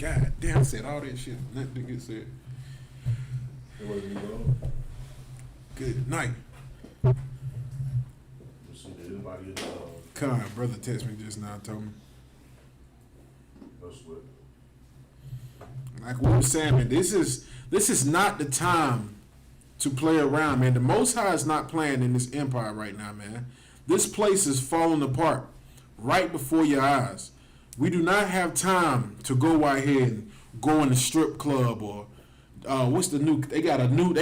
God damn, I said all that shit. Nothing to get said. Good night. Con, brother text me just now, told me. Like we were saying, man, this is not the time to play around, man. The Most High is not playing in this empire right now, man. This place is falling apart right before your eyes. We do not have time to go right here and go in the strip club or what's the new? They got a new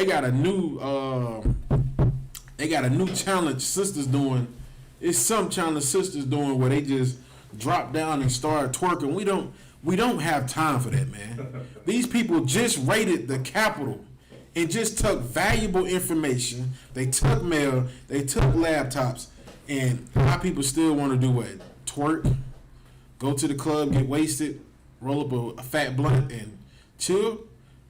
challenge sisters doing. It's some challenge sisters doing where they just drop down and start twerking. We don't have time for that, man. These people just raided the Capitol and just took valuable information. They took mail, they took laptops, and our people still want to do what? Twerk, go to the club, get wasted, roll up a fat blunt, and chill.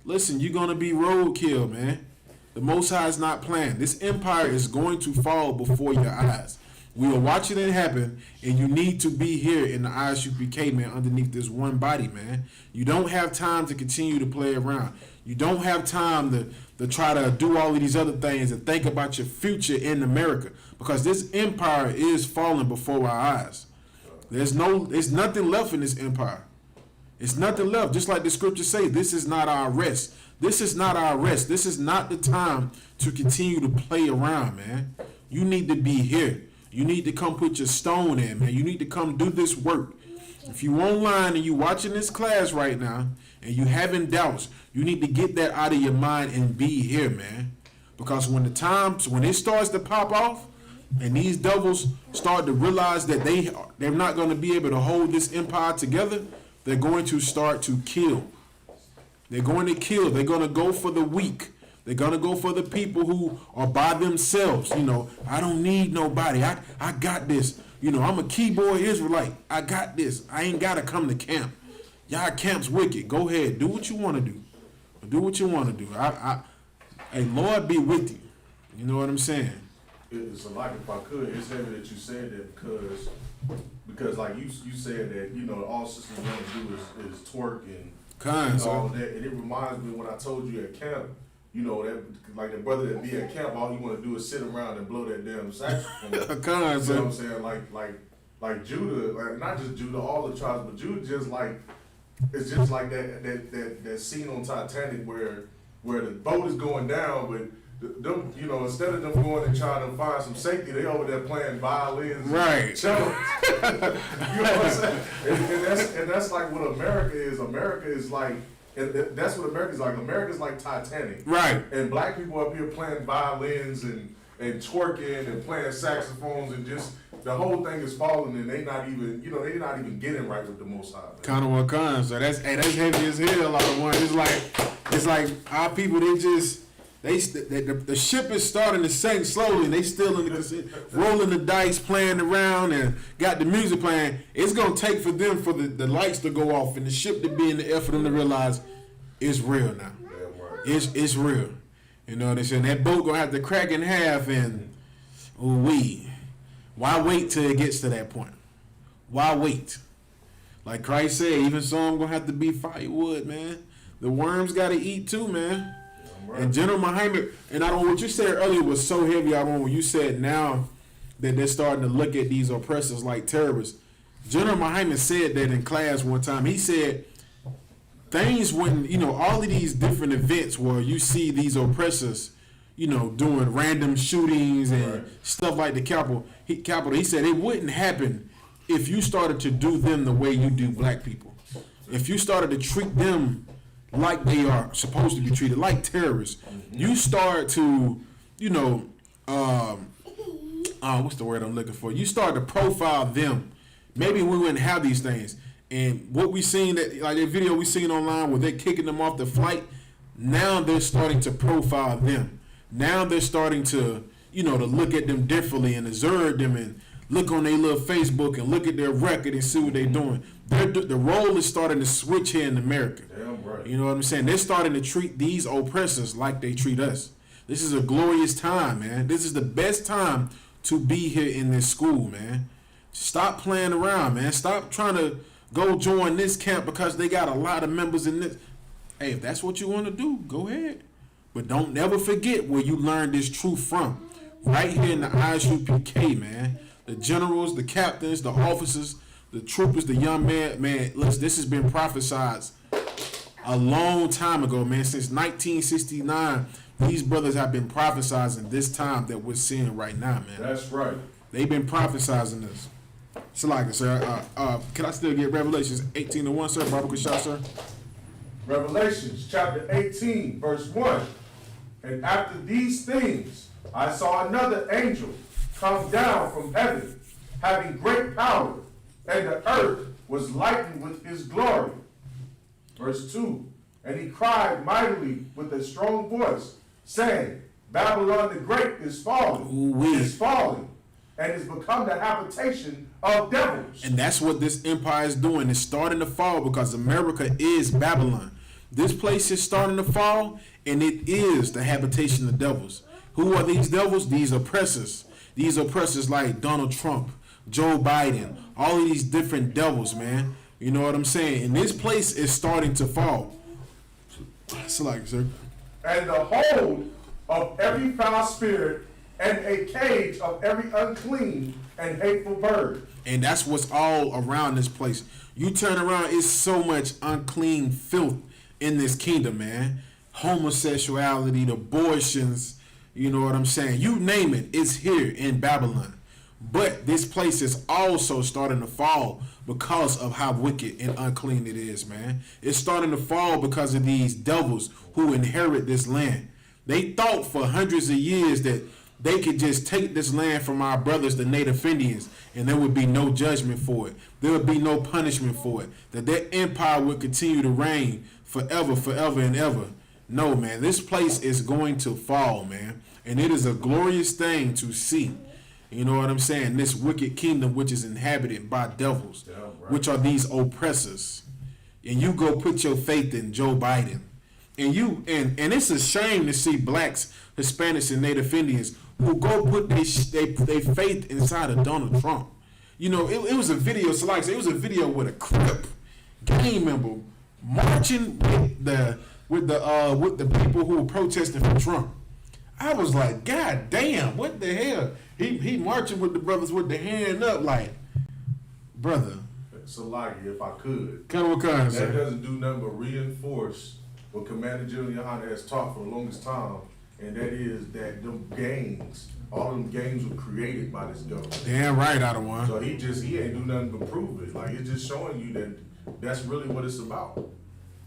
Listen, you're going to be roadkill, man. The Most High is not playing. This empire is going to fall before your eyes. We are watching it happen, and you need to be here in the ISUPK, man, underneath this one body, man. You don't have time to continue to play around. You don't have time to try to do all of these other things and think about your future in America, because this empire is falling before our eyes. There's nothing left in this empire. It's nothing left. Just like the scriptures say, this is not our rest. This is not our rest. This is not the time to continue to play around, man. You need to be here. You need to come put your stone in, man. You need to come do this work. If you online and you watching this class right now and you having doubts, you need to get that out of your mind and be here, man. Because when it starts to pop off and these devils start to realize that they're not going to be able to hold this empire together, they're going to start to kill. They're going to kill. They're going to go for the weak. They're going to go for the people who are by themselves. You know, I don't need nobody. I got this. You know, I'm a keyboard Israelite. I got this. I ain't got to come to camp. Y'all camp's wicked. Go ahead. Do what you want to do. Do what you want to do. Hey, Lord be with you. You know what I'm saying? It's like, if I could, it's heavy that you said that because like you said that, you know, all sisters want to do is twerk and all of that. And it reminds me when I told you at camp, you know, that like the brother that be at camp, all you want to do is sit around and blow that damn saxophone. You know what I'm saying? Like Judah, like not just Judah, all the tribes, but Judah just like, it's just like that scene on Titanic where the boat is going down, but them, you know, instead of them going and trying to find some safety, they over there playing violins, right? Cellos. You know what I'm saying? And that's like what America is. America is like. And that's what America's like. America's like Titanic. Right. And black people up here playing violins and twerking and playing saxophones and just the whole thing is falling and they're not even getting right with the Most High. Kind of what comes. So that's heavy as hell. A lot of one. It's like our people. The ship is starting to sink slowly. And they still in the rolling the dice, playing around, and got the music playing. It's gonna take for them for the lights to go off and the ship to be in the air for them to realize it's real now. It's real. You know what I'm saying? That boat gonna have to crack in half, and why wait till it gets to that point? Why wait? Like Christ said, even some gonna have to be firewood, man. The worms gotta eat too, man. Right. And General Muhammad, and what you said earlier was so heavy. When you said now that they're starting to look at these oppressors like terrorists. General Muhammad said that in class one time. He said things when, you know, all of these different events where you see these oppressors, you know, doing random shootings and stuff like the Capitol. He said it wouldn't happen if you started to do them the way you do black people. If you started to treat them like they are supposed to be treated, like terrorists. You start to, you know, what's the word I'm looking for? You start to profile them. Maybe we wouldn't have these things. And what we seen, that video we seen online where they're kicking them off the flight, now they're starting to profile them. Now they're starting to, you know, to look at them differently and observe them and look on their little Facebook and look at their record and see what they're doing. The role is starting to switch here in America. Damn right. You know what I'm saying? They're starting to treat these oppressors like they treat us. This is a glorious time, man. This is the best time to be here in this school, man. Stop playing around, man. Stop trying to Go join this camp because they got a lot of members in this. Hey, if that's what you want to do, go ahead. But don't never forget where you learned this truth from. Right here in the ISUPK, man. The generals, the captains, the officers, the troopers, the young men, man, listen, this has been prophesied a long time ago, man. Since 1969, these brothers have been prophesizing this time that we're seeing right now, man. That's right. They've been prophesizing this. So like it, sir. Can I still get Revelations 18:1, sir? Barbara Shah, sir. Revelations chapter 18, verse 1. And after these things, I saw another angel come down from heaven, having great power, and the earth was lightened with his glory. Verse 2. And he cried mightily with a strong voice, saying, Babylon the Great is falling, and is become the habitation of devils. And that's what this empire is doing. It's starting to fall because America is Babylon. This place is starting to fall, and it is the habitation of devils. Who are these devils? These oppressors. These oppressors like Donald Trump, Joe Biden, all of these different devils, man. You know what I'm saying? And this place is starting to fall. So like, sir. And the hold of every foul spirit, and a cage of every unclean and hateful bird. And that's what's all around this place. You turn around, it's so much unclean filth in this kingdom, man. Homosexuality, the abortions, you know what I'm saying? You name it, it's here in Babylon. But this place is also starting to fall because of how wicked and unclean it is, man. It's starting to fall because of these devils who inherit this land. They thought for hundreds of years that they could just take this land from our brothers, the Native Indians, and there would be no judgment for it. There would be no punishment for it. That their empire would continue to reign forever, forever, and ever. No, man, this place is going to fall, man. And it is a glorious thing to see. You know what I'm saying? This wicked kingdom which is inhabited by devils, which are these oppressors. And you go put your faith in Joe Biden. And it's a shame to see blacks, Hispanics, and Native Indians who go put their faith inside of Donald Trump. You know, it was a video, so like I said, it was a video with a Crip gang member marching with the people who were protesting for Trump. I was like, God damn, what the hell? He marching with the brothers with the hand up, like, brother. So like, if I could, that sir. Doesn't do nothing but reinforce what Commander General Yohana has taught for the longest time, and that is that them gangs, all them gangs were created by this government. Damn right, I don't want. So he ain't do nothing but prove it. Like, it's just showing you that that's really what it's about.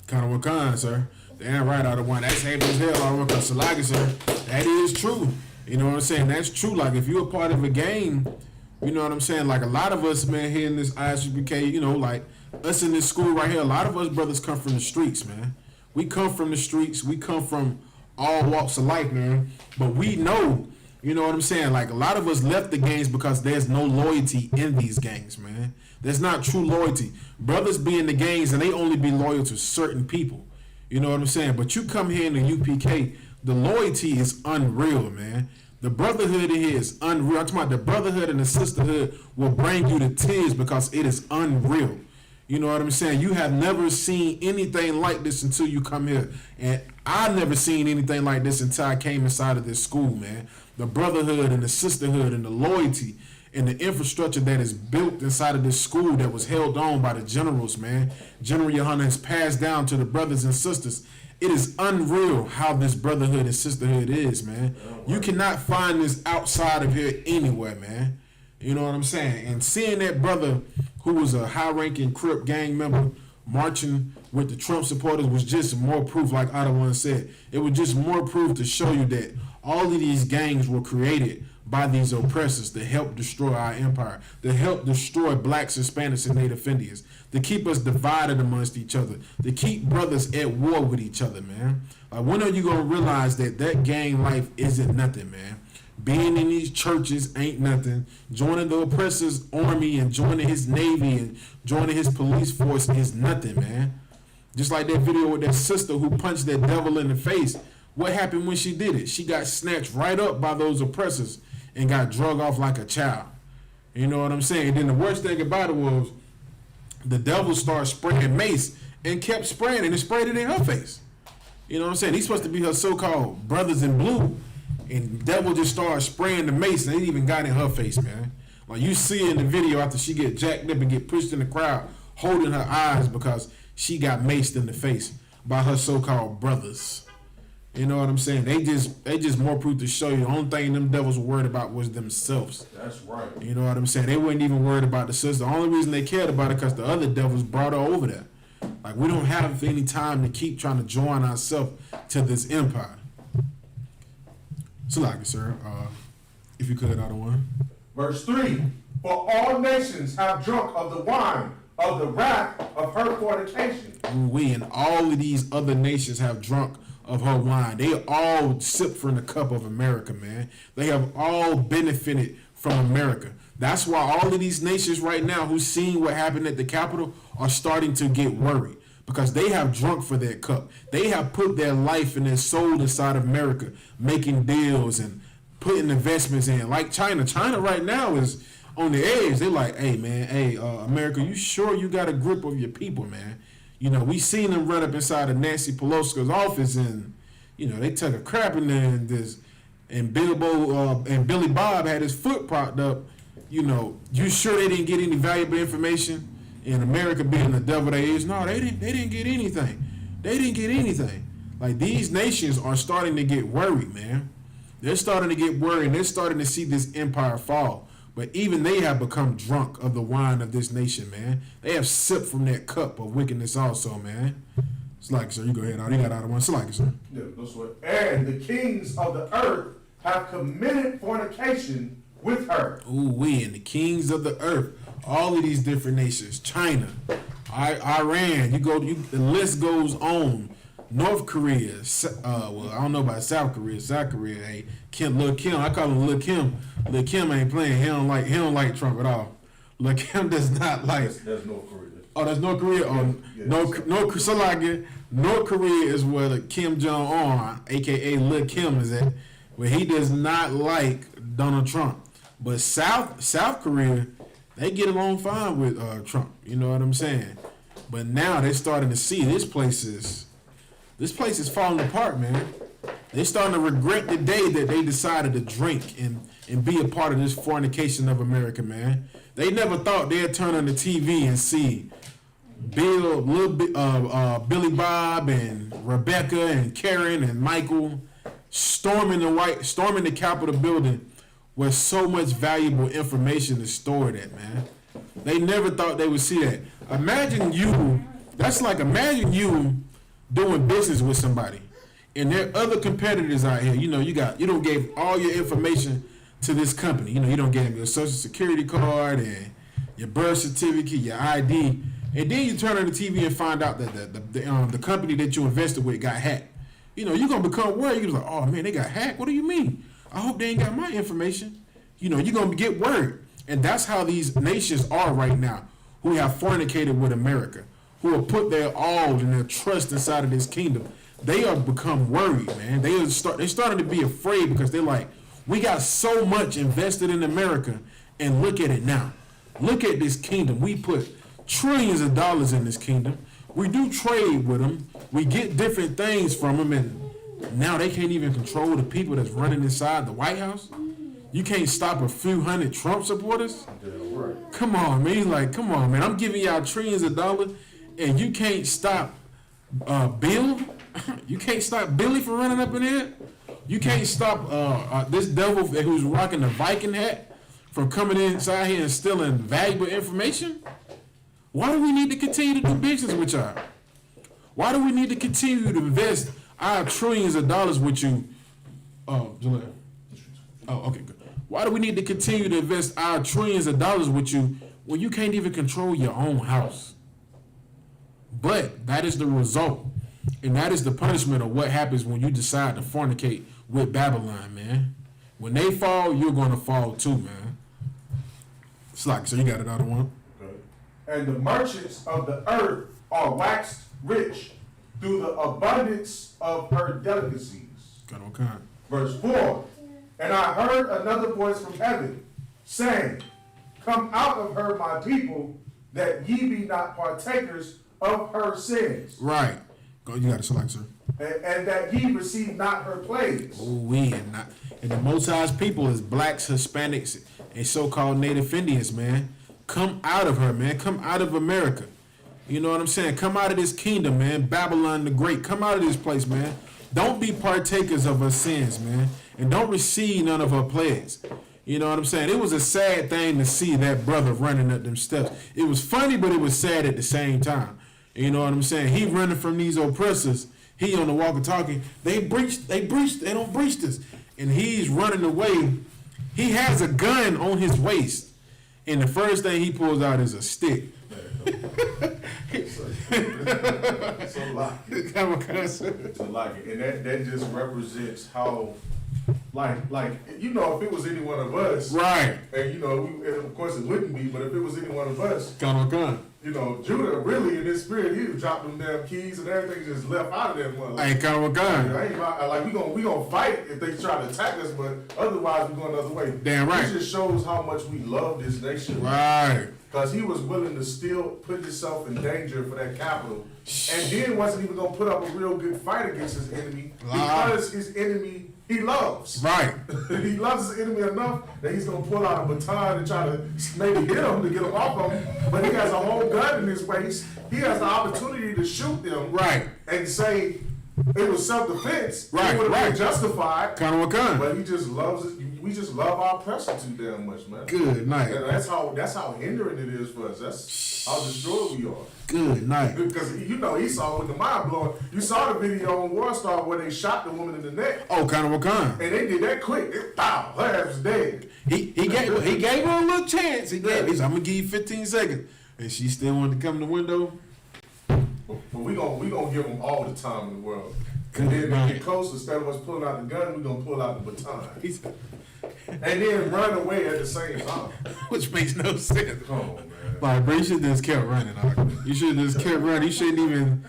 Sir. Damn right, I don't want. That's heavy as hell, I because Salaga, sir. That is true. You know what I'm saying? That's true. Like, if you're a part of a gang, you know what I'm saying? Like, a lot of us, man, here in this ISUPK, you know, like, us in this school right here, a lot of us brothers come from the streets, man. We come from the streets. We come from all walks of life, man. But we know, you know what I'm saying? Like, a lot of us left the gangs because there's no loyalty in these gangs, man. There's not true loyalty. Brothers be in the gangs and they only be loyal to certain people. You know what I'm saying? But you come here in the UPK, the loyalty is unreal, man. The brotherhood here is unreal. I'm talking about the brotherhood and the sisterhood will bring you to tears because it is unreal. You know what I'm saying? You have never seen anything like this until you come here. And I never seen anything like this until I came inside of this school, man. The brotherhood and the sisterhood and the loyalty and the infrastructure that is built inside of this school that was held on by the generals, man. General Yohana has passed down to the brothers and sisters. It is unreal how this brotherhood and sisterhood is, man. You cannot find this outside of here anywhere, man. You know what I'm saying? And seeing that brother who was a high-ranking Crip gang member marching with the Trump supporters was just more proof, like Ottawa said. It was just more proof to show you that all of these gangs were created by these oppressors to help destroy our empire, to help destroy blacks, Hispanics, and Native Indians, to keep us divided amongst each other, to keep brothers at war with each other, man. Like, when are you going to realize that gang life isn't nothing, man? Being in these churches ain't nothing. Joining the oppressor's army and joining his navy and joining his police force is nothing, man. Just like that video with that sister who punched that devil in the face. What happened when she did it? She got snatched right up by those oppressors and got drug off like a child. You know what I'm saying? And then the worst thing about it was the devil started spraying mace and kept spraying, and it sprayed it in her face. You know what I'm saying? He's supposed to be her so-called brothers in blue, and the devil just started spraying the mace, and it even got in her face, man. Like you see in the video after she get jacked up and get pushed in the crowd, holding her eyes because she got maced in the face by her so-called brothers. You know what I'm saying? They just more proof to show you the only thing them devils were worried about was themselves. That's right. You know what I'm saying? They weren't even worried about the sister. The only reason they cared about it because the other devils brought her over there. Like we don't have any time to keep trying to join ourselves to this empire. So like it, sir. If you could, out of one. Verse 3. For all nations have drunk of the wine of the wrath of her fornication. We and all of these other nations have drunk of her wine. They all sip from the cup of America, man. They have all benefited from America. That's why all of these nations right now who's seeing what happened at the Capitol are starting to get worried because they have drunk for their cup. They have put their life and their soul inside of America, making deals and putting investments in. Like China. China right now is on the edge. They're like, hey, man, America, you sure you got a grip of your people, man? You know, we seen them run up inside of Nancy Pelosi's office, and you know they took a crap in there, and Billy Bob had his foot propped up. You know, you sure they didn't get any valuable information? In America, being the devil they is, no, they didn't get anything. They didn't get anything. Like these nations are starting to get worried, man. They're starting to get worried, and they're starting to see this empire fall. But even they have become drunk of the wine of this nation, man. They have sipped from that cup of wickedness also, man. It's like, sir, you go ahead. You got out of one. It's like, sir. Yeah, that's what. And the kings of the earth have committed fornication with her. Ooh, we and the kings of the earth. All of these different nations. China, Iran. The list goes on. North Korea. Well, I don't know about South Korea. South Korea, hey, Lil Kim. I call him Lil Kim. Lil Kim ain't playing. He don't like Trump at all. Lil Kim does not like. That's North Korea. Oh, that's North Korea. North Korea is where the Kim Jong Un, aka Lil Kim, is at. Where he does not like Donald Trump. But South Korea, they get along fine with Trump. You know what I'm saying? But now they're starting to see this place is falling apart, man. They're starting to regret the day that they decided to drink and be a part of this fornication of America, man. They never thought they'd turn on the TV and see Billy Bob and Rebecca and Karen and Michael storming the Capitol building where so much valuable information is stored at, man. They never thought they would see that. Imagine you doing business with somebody, and there are other competitors out here. You know, you don't give all your information to this company. You know, you don't give them your social security card and your birth certificate, your ID, and then you turn on the TV and find out that the company that you invested with got hacked. You know, you're gonna become worried. You're like, oh man, they got hacked. What do you mean? I hope they ain't got my information. You know, you're gonna get worried, and that's how these nations are right now, who have fornicated with America, who have put their all and their trust inside of this kingdom. They are become worried, man. They're starting to be afraid because they're like, we got so much invested in America, and look at it now. Look at this kingdom. We put trillions of dollars in this kingdom. We do trade with them. We get different things from them, and now they can't even control the people that's running inside the White House. You can't stop a few hundred Trump supporters. Come on, man. Like, come on, man. I'm giving y'all trillions of dollars, and you can't stop Bill. You can't stop Billy from running up in here. You can't stop this devil who's rocking the Viking hat from coming inside here and stealing valuable information. Why do we need to continue to do business with y'all? Why do we need to continue to invest our trillions of dollars with you? Oh, Jaleel. Oh, okay, good. Why do we need to continue to invest our trillions of dollars with you when you can't even control your own house? But that is the result. And that is the punishment of what happens when you decide to fornicate with Babylon, man. When they fall, you're going to fall too, man. It's like, so you got it out of one. And the merchants of the earth are waxed rich through the abundance of her delicacies. Got all kind. Verse 4. And I heard another voice from heaven saying, come out of her, my people, that ye be not partakers of her sins. Right. Go, you got to select, sir. And that ye receive not her plagues. Oh, we and the Most High's people is blacks, Hispanics, and so-called Native Indians, man. Come out of her, man. Come out of America. You know what I'm saying? Come out of this kingdom, man. Babylon the Great. Come out of this place, man. Don't be partakers of her sins, man. And don't receive none of her plagues. You know what I'm saying? It was a sad thing to see that brother running up them steps. It was funny, but it was sad at the same time. You know what I'm saying? He running from these oppressors. He on the walkie-talkie. They don't breach this. And he's running away. He has a gun on his waist. And the first thing he pulls out is a stick. So like it. And that just represents how, like you know, if it was any one of us, right? And you know, and of course it wouldn't be, but if it was any one of us, gun. You know, Judah really in his spirit, he dropped them damn keys and everything, just left out of that one. Ain't gun. Like we gonna fight if they try to attack us, but otherwise we go another way. Damn right. It just shows how much we love this nation. Right. Because he was willing to still put himself in danger for that capital, and then wasn't even gonna put up a real good fight against his enemy because his enemy he loves. Right. He loves his enemy enough that he's gonna pull out a baton and try to maybe hit him to get him off of him. But he has a whole gun in his waist. He has the opportunity to shoot them. Right. And say it was self-defense. Right. It would have been justified. Gun. But he just loves it. We just love our oppressor too damn much, man. Good night. And that's how hindering it is for us. That's how destroyed we are. Good night. Because you know Esau with the mind blowing. You saw the video on War Star where they shot the woman in the neck. Oh, gun. And they did that quick. Pow, her ass was dead. He gave her a little chance. He said, I'm gonna give you 15 seconds, and she still wanted to come to the window. But we gonna give them all the time in the world. And then they get close, instead of us pulling out the gun, we gonna pull out the baton. And then run away at the same time. Which makes no sense. Come on, man. Like, bro, you should have just kept running. You should have just kept running. You shouldn't even,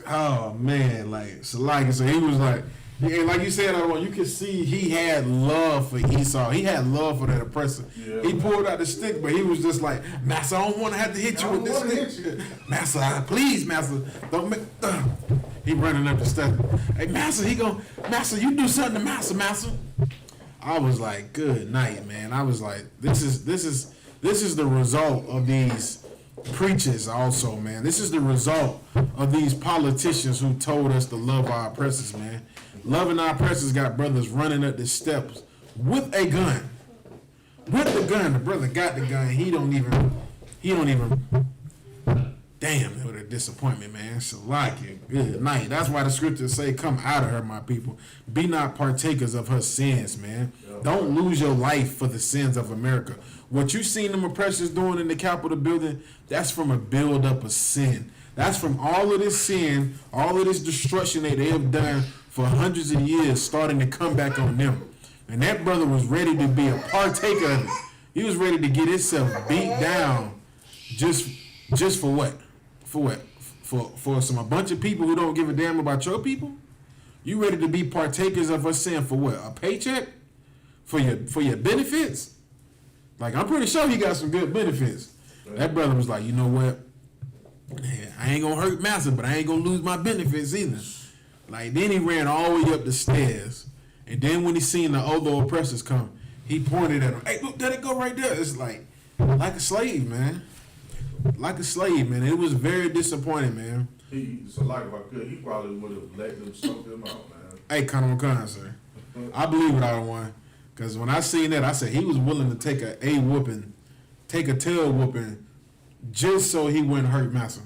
oh, man. So he was like, yeah, like you said, you could see he had love for Esau. He had love for that oppressor. Yeah, he pulled out the stick, but he was just like, Master, I don't want to have to hit you with this stick. Master, please, Master, don't make... He running up the steps. Hey, Master, Master, you do something to Master. I was like, good night, man. I was like, this is the result of these preachers also, man. This is the result of these politicians who told us to love our oppressors, man. Loving our oppressors got brothers running up the steps with a gun. With the gun. The brother got the gun. He don't even damn, what a disappointment, man. Salakia. Good night. That's why the scriptures say, come out of her, my people. Be not partakers of her sins, man. Don't lose your life for the sins of America. What you seen them oppressors doing in the Capitol building, that's from a build-up of sin. That's from all of this sin, all of this destruction that they have done for hundreds of years starting to come back on them. And that brother was ready to be a partaker of it. He was ready to get himself beat down just for what? For what? For a bunch of people who don't give a damn about your people? You ready to be partakers of her sin for what? A paycheck? For your benefits? Like, I'm pretty sure he got some good benefits. That brother was like, you know what? I ain't gonna hurt Master, but I ain't gonna lose my benefits either. Like, then he ran all the way up the stairs. And then when he seen the other oppressors come, he pointed at him. Hey, look, let it go right there. It's like a slave, man. Like a slave, man. It was very disappointing, man. So like if I could, he probably would have let them soak them out, man. Hey, Con, sir. I believe it all one. Because when I seen that, I said he was willing to take a whooping, take a tail whooping, just so he wouldn't hurt Master.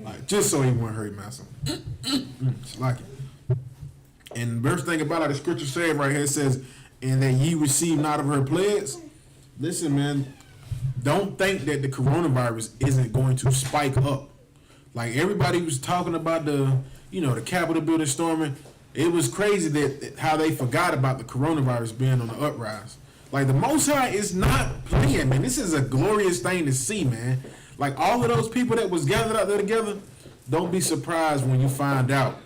Like, just so he wouldn't hurt Master. It's like it. And the first thing about it, the scripture said right here, it says, and that ye receive not of her plagues. Listen, man. Don't think that the coronavirus isn't going to spike up. Like, everybody was talking about the Capitol building storming. It was crazy that how they forgot about the coronavirus being on the uprise. Like, the Most High is not playing, man. This is a glorious thing to see, man. Like, all of those people that was gathered out there together, don't be surprised when you find out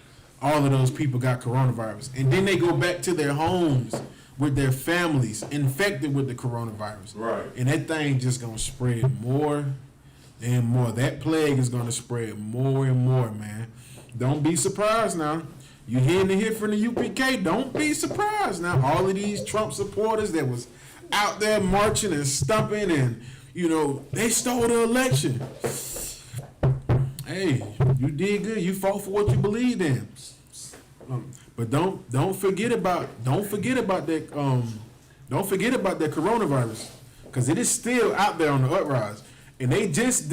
all of those people got coronavirus. And then they go back to their homes with their families infected with the coronavirus. Right. And that thing just gonna spread more and more. That plague is going to spread more and more, man. Don't be surprised now. You hearing to hear from the UPK? Don't be surprised now. All of these Trump supporters that was out there marching and stumping and, you know, they stole the election. Hey, you did good. You fought for what you believed in. But don't forget about that coronavirus, because it is still out there on the uprise. And they just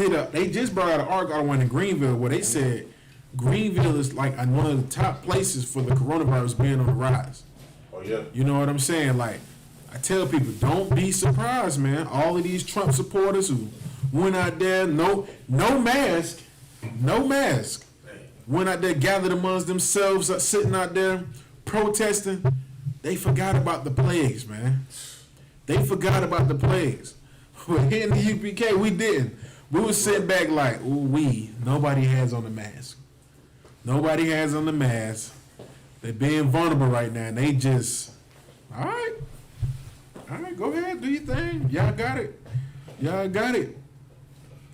brought out an article in Greenville where they said Greenville is like one of the top places for the coronavirus being on the rise. Oh yeah. You know what I'm saying? Like, I tell people, don't be surprised, man. All of these Trump supporters who went out there, no mask, went out there, gathered amongst themselves, sitting out there protesting. They forgot about the plagues, man. They forgot about the plagues. But here in the UPK, we didn't. We were sitting back like, ooh, nobody has on the mask. Nobody has on the mask. They're being vulnerable right now, and they just, all right, go ahead, do your thing. Y'all got it.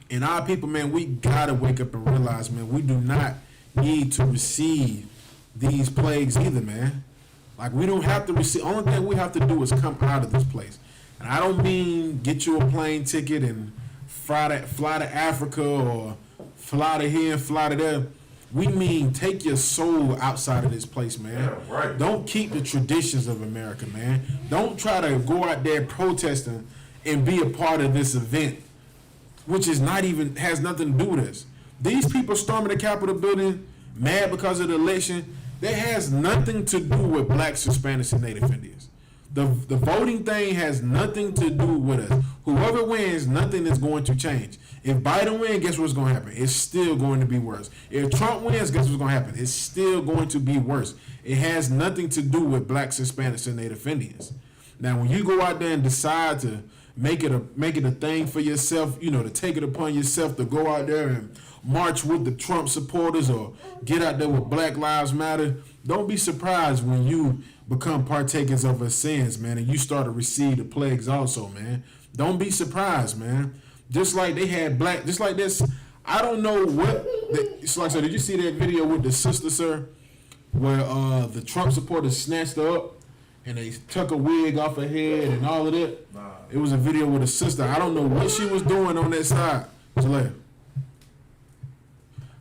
And our people, man, we gotta wake up and realize, man, we do not need to receive these plagues either, man. Like, we don't have to receive. Only thing we have to do is come out of this place. And I don't mean get you a plane ticket and fly to Africa or fly to here and fly to there. We mean take your soul outside of this place, man. Yeah, right. Don't keep the traditions of America, man. Don't try to go out there protesting and be a part of this event, which is not even, has nothing to do with us. These people storming the Capitol building, mad because of the election, that has nothing to do with blacks, Hispanics, and Native Indians. The voting thing has nothing to do with us. Whoever wins, nothing is going to change. If Biden wins, guess what's going to happen? It's still going to be worse. If Trump wins, guess what's going to happen? It's still going to be worse. It has nothing to do with blacks, Hispanics, and Native Indians. Now, when you go out there and decide to make it a thing for yourself, you know, to take it upon yourself to go out there and march with the Trump supporters or get out there with Black Lives Matter, don't be surprised when you become partakers of our sins, man, and you start to receive the plagues also, man. Don't be surprised, man. Just like they had just like this, I don't know what, it's like, so did you see that video with the sister, sir, where the Trump supporters snatched her up and they took a wig off her head and all of that? Nah. It was a video with a sister. I don't know what she was doing on that side. Jalea.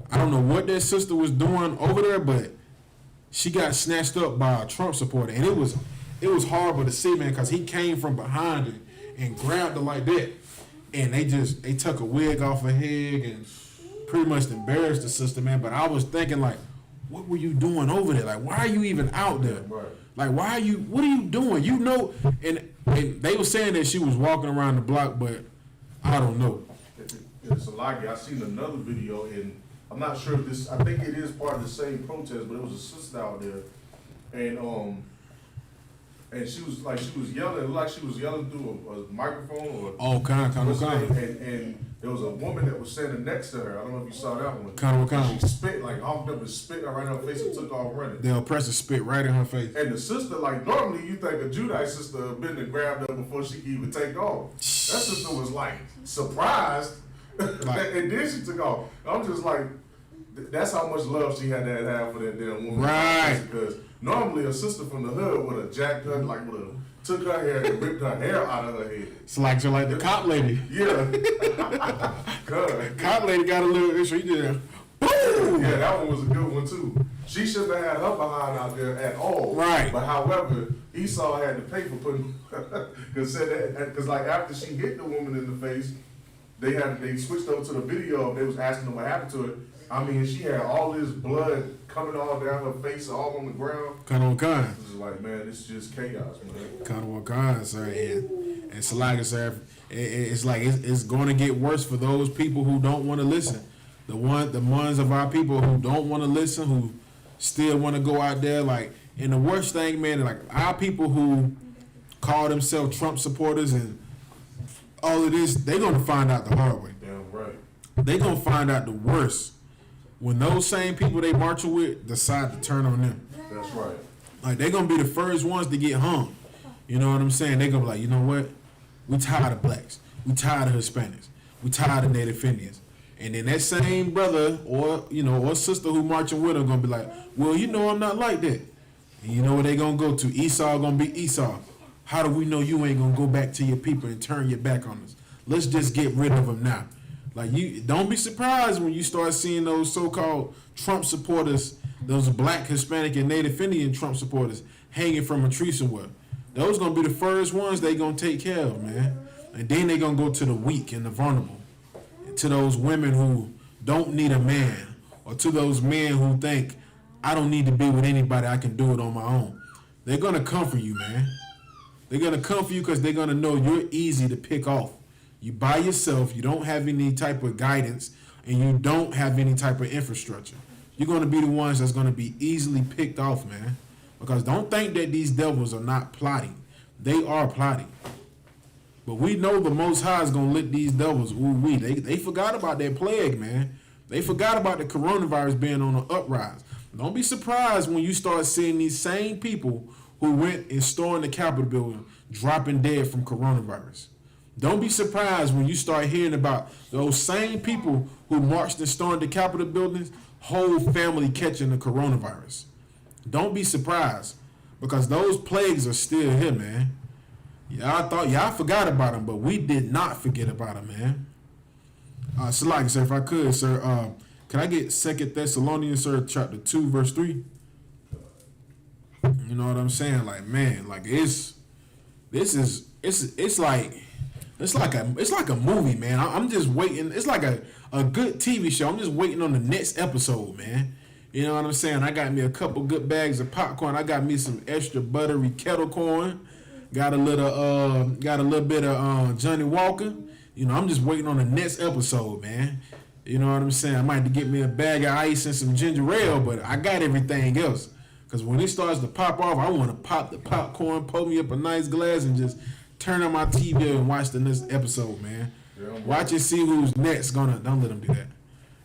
I don't know what that sister was doing over there, but she got snatched up by a Trump supporter, and it was horrible to see, man, because he came from behind her and grabbed her like that, and they took a wig off her head and pretty much embarrassed the sister, man. But I was thinking, like, what were you doing over there? Like, why are you even out there? Right. Like, what are you doing? You know, and they were saying that she was walking around the block, but I don't know. It's a lie. I seen another video, and I'm not sure if this, I think it is part of the same protest, but it was a sister out there, and she was yelling, like she was yelling through a microphone or kind of. And there was a woman that was standing next to her. I don't know if you saw that one. Kind of. She spit, like, honked up and spit right in her face and took off running. The oppressor spit right in her face. And the sister, like, normally you think a Judite sister had been and grabbed her before she could even take off. That sister was, like, surprised, and then she took off. I'm just like, that's how much love she had to have for that damn woman. Right. Because normally a sister from the hood would have jacked her, like, took her hair and ripped her hair out of her head. It's like the cop lady. Yeah. Cop lady got a little issue. He did. Boom! Yeah, that one was a good one too. She shouldn't have had her behind out there at all. Right. But however, Esau had to pay for putting, because like after she hit the woman in the face, they switched over to the video. They was asking them what happened to her. I mean, she had all this blood coming all down her face, all on the ground. Kind of kind. It's like, man, it's just chaos, man. Kind of kind, sir. And so like I said, it's like it's going to get worse for those people who don't want to listen. The ones of our people who don't want to listen, who still want to go out there, like, and the worst thing, man, like our people who call themselves Trump supporters and all of this, they're gonna find out the hard way. Damn right. They're gonna find out the worst when those same people they marching with decide to turn on them. That's right. Like, they're gonna be the first ones to get hung. You know what I'm saying? They're gonna be like, you know what? We tired of blacks. We tired of Hispanics. we tired of Native Indians. And then that same brother or sister who marching with them gonna be like, well, I'm not like that. And you know where they gonna go to? Esau gonna be Esau. How do we know you ain't gonna go back to your people and turn your back on us? Let's just get rid of them now. Like, you don't be surprised when you start seeing those so-called Trump supporters, those black, Hispanic, and Native Indian Trump supporters hanging from a tree somewhere. Those gonna be the first ones they gonna take care of, man. And then they gonna go to the weak and the vulnerable, to those women who don't need a man, or to those men who think, I don't need to be with anybody, I can do it on my own. They're gonna come for you, man. They're gonna come for you because they're gonna know you're easy to pick off. You by yourself, you don't have any type of guidance, and you don't have any type of infrastructure. You're gonna be the ones that's gonna be easily picked off, man. Because don't think that these devils are not plotting. They are plotting. But we know the Most High is gonna let these devils They forgot about that plague, man. They forgot about the coronavirus being on the uprise. Don't be surprised when you start seeing these same people who went and stormed the Capitol building dropping dead from coronavirus. Don't be surprised when you start hearing about those same people who marched and stormed the Capitol buildings, whole family catching the coronavirus. Don't be surprised, because those plagues are still here, man. Y'all forgot about them, but we did not forget about them, man. Salaki, sir, if I could, sir, can I get 2 Thessalonians, sir, chapter 2, verse 3? You know what I'm saying? Like, man, like it's like a movie, man. I'm just waiting. It's like a good TV show. I'm just waiting on the next episode, man. You know what I'm saying? I got me a couple good bags of popcorn. I got me some extra buttery kettle corn. Got a little bit of Johnny Walker. I'm just waiting on the next episode, man. You know what I'm saying? I might have to get me a bag of ice and some ginger ale, but I got everything else. Because when it starts to pop off, I want to pop the popcorn, pour me up a nice glass, and just turn on my TV and watch the next episode, man. Yeah, watch and see who's next gonna. Don't let them do that.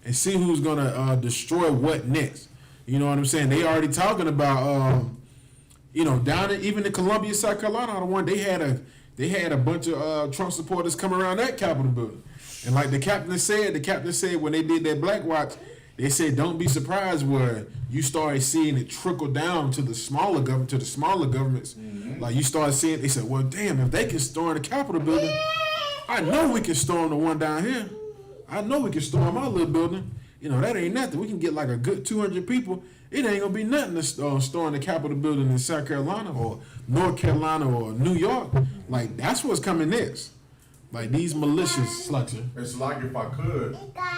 And see who's gonna destroy what next. You know what I'm saying? They already talking about, down in even in Columbia, South Carolina, the one they had a bunch of Trump supporters come around that Capitol building, and like the captain said when they did that Black Watch, they said don't be surprised where you started seeing it trickle down to the smaller governments. Mm-hmm. Like you started seeing, they said, well, damn, if they can storm the Capitol building, I know we can storm the one down here. I know we can storm our little building. That ain't nothing. We can get like a good 200 people. It ain't gonna be nothing to storm the Capitol building in South Carolina or North Carolina or New York. Like, that's what's coming next. Like, these malicious sluts. It's like, if I could,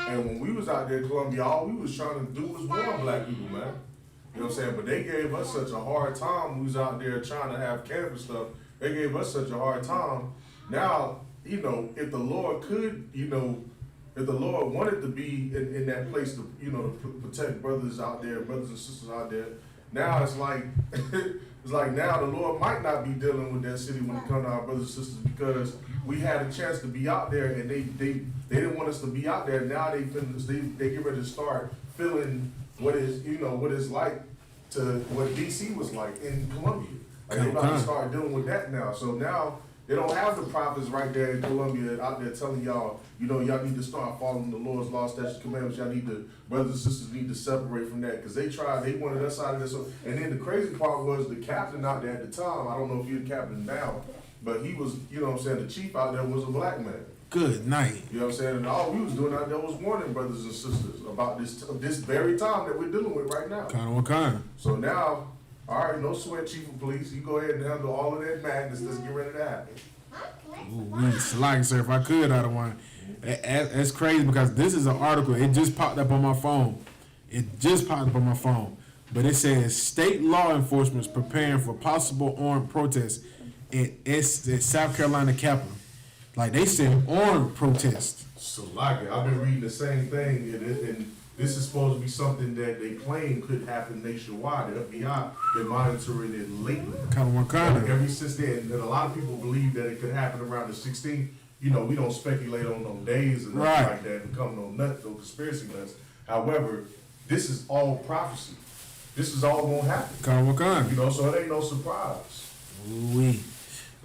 and when we was out there in Columbia, all we was trying to do was warn black people, man. You know what I'm saying? But they gave us such a hard time. We was out there trying to have camp and stuff. They gave us such a hard time. Now, if the Lord could, if the Lord wanted to be in that place to, to protect brothers out there, brothers and sisters out there, now it's like, now the Lord might not be dealing with that city when it comes to our brothers and sisters, because we had a chance to be out there and they didn't want us to be out there. Now they get ready to start feeling what it's like to what DC was like in Columbia. Like they about to start dealing with that now. So now they don't have the prophets right there in Columbia out there telling y'all, y'all need to start following the Lord's law, statutes, commandments. Y'all need to, brothers and sisters need to separate from that, because they wanted us out of this. And then the crazy part was the captain out there at the time. I don't know if you're the captain now, but he was, the chief out there was a black man. Good night. You know what I'm saying? And all we was doing out there was warning brothers and sisters about this very time that we're dealing with right now. What kind? So now, all right, no sweat, chief of police. You go ahead and handle all of that madness. Let's get ready to happen. Like, sir, if I could, I don't want. That's crazy, because this is an article. It just popped up on my phone. But it says state law enforcement is preparing for possible armed protests at South Carolina Capitol. Like, they said armed protests. So, I've been reading the same thing, and this is supposed to be something that they claim could happen nationwide. The FBI been monitoring it lately. Ever since then, and a lot of people believe that it could happen around the 16th. We don't speculate on no days and nothing like that and come no conspiracy nuts. However, this is all prophecy. This is all gonna happen. So it ain't no surprise. Ooh-wee.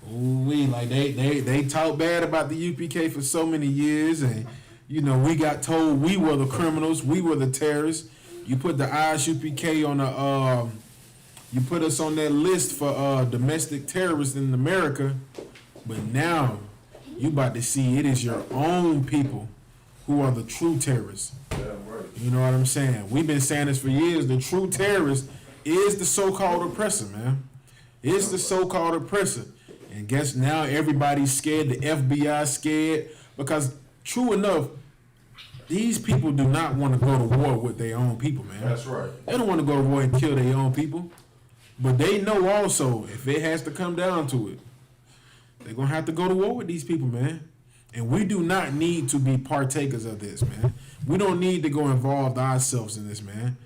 We like they talk bad about the UPK for so many years, and you know we got told we were the criminals, we were the terrorists. You put the ISUPK on the you put us on that list for domestic terrorists in America, but now you about to see it is your own people who are the true terrorists. Yeah, right. You know what I'm saying? We've been saying this for years. The true terrorist is the so-called oppressor, man. It's the so-called oppressor. And guess now everybody's scared. The FBI scared because true enough, these people do not want to go to war with their own people, man. That's right. They don't want to go to war and kill their own people. But they know also if it has to come down to it, they're going to have to go to war with these people, man. And we do not need to be partakers of this, man. We don't need to go involve ourselves in this, man.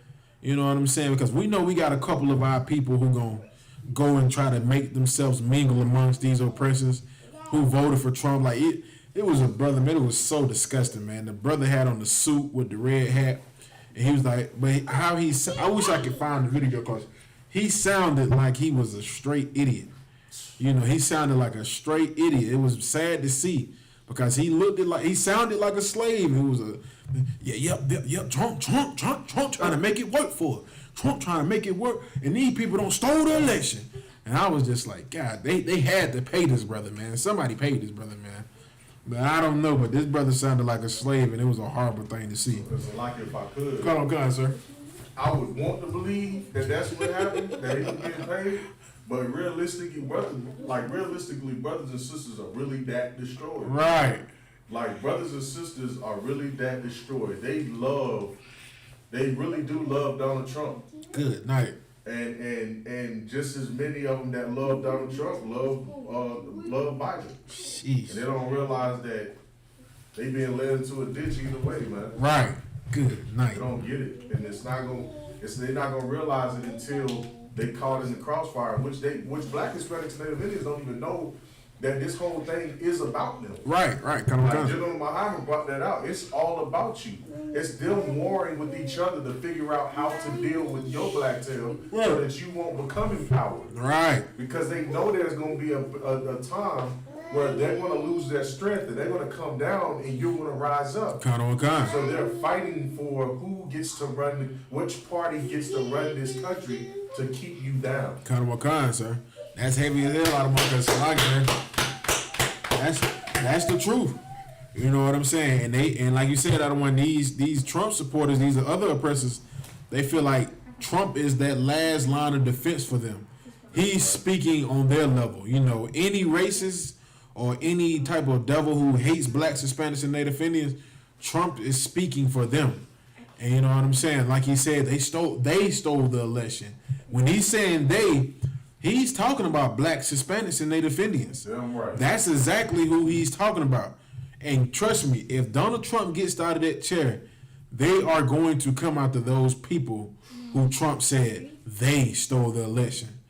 You know what I'm saying? Because we know we got a couple of our people who going to go and try to make themselves mingle amongst these oppressors who voted for Trump. Like, it was a brother, man. It was so disgusting, man. The brother had on the suit with the red hat. And he was like, but how he, I wish I could find the video because he sounded like he was a straight idiot. You know, he sounded like a straight idiot. It was sad to see because he sounded like a slave. It was yep, Trump trying to make it work for it. Trump trying to make it work, and these people don't stole the election. And I was just like, God, they had to pay this brother, man. Somebody paid this brother, man. But I don't know, but this brother sounded like a slave, and it was a horrible thing to see. Because like if I could, Come on, sir. I would want to believe that that's what happened, that he was getting paid. But realistically, brothers and sisters are really that destroyed. Right. Like brothers and sisters are really that destroyed. They really do love Donald Trump. Good night. And just as many of them that love Donald Trump love Biden. Jeez. And they don't realize that they being led into a ditch either way, man. Right. Good night. They don't get it, and they're not gonna realize it until they caught in the crossfire, which Black Hispanics and Native Indians don't even know that this whole thing is about them. Right. Come on. General Muhammad brought that out. It's all about you. It's them warring with each other to figure out how to deal with your black tail so that you won't become empowered. Right. Because they know there's going to be a time where they're going to lose their strength and they're going to come down and you're going to rise up. So they're fighting for who gets to which party gets to run this country to keep you down. Sir. That's heavy as hell out of That's the truth. You know what I'm saying? And like you said, I don't want these Trump supporters, these other oppressors, they feel like Trump is that last line of defense for them. He's speaking on their level. You know, any racist or any type of devil who hates blacks, Hispanics, and Native Indians, Trump is speaking for them. And you know what I'm saying? Like he said, they stole the election. When he's saying he's talking about blacks, Hispanics, and Native Indians. Damn right. That's exactly who he's talking about. And trust me, if Donald Trump gets out of that chair, they are going to come after those people who Trump said they stole the election.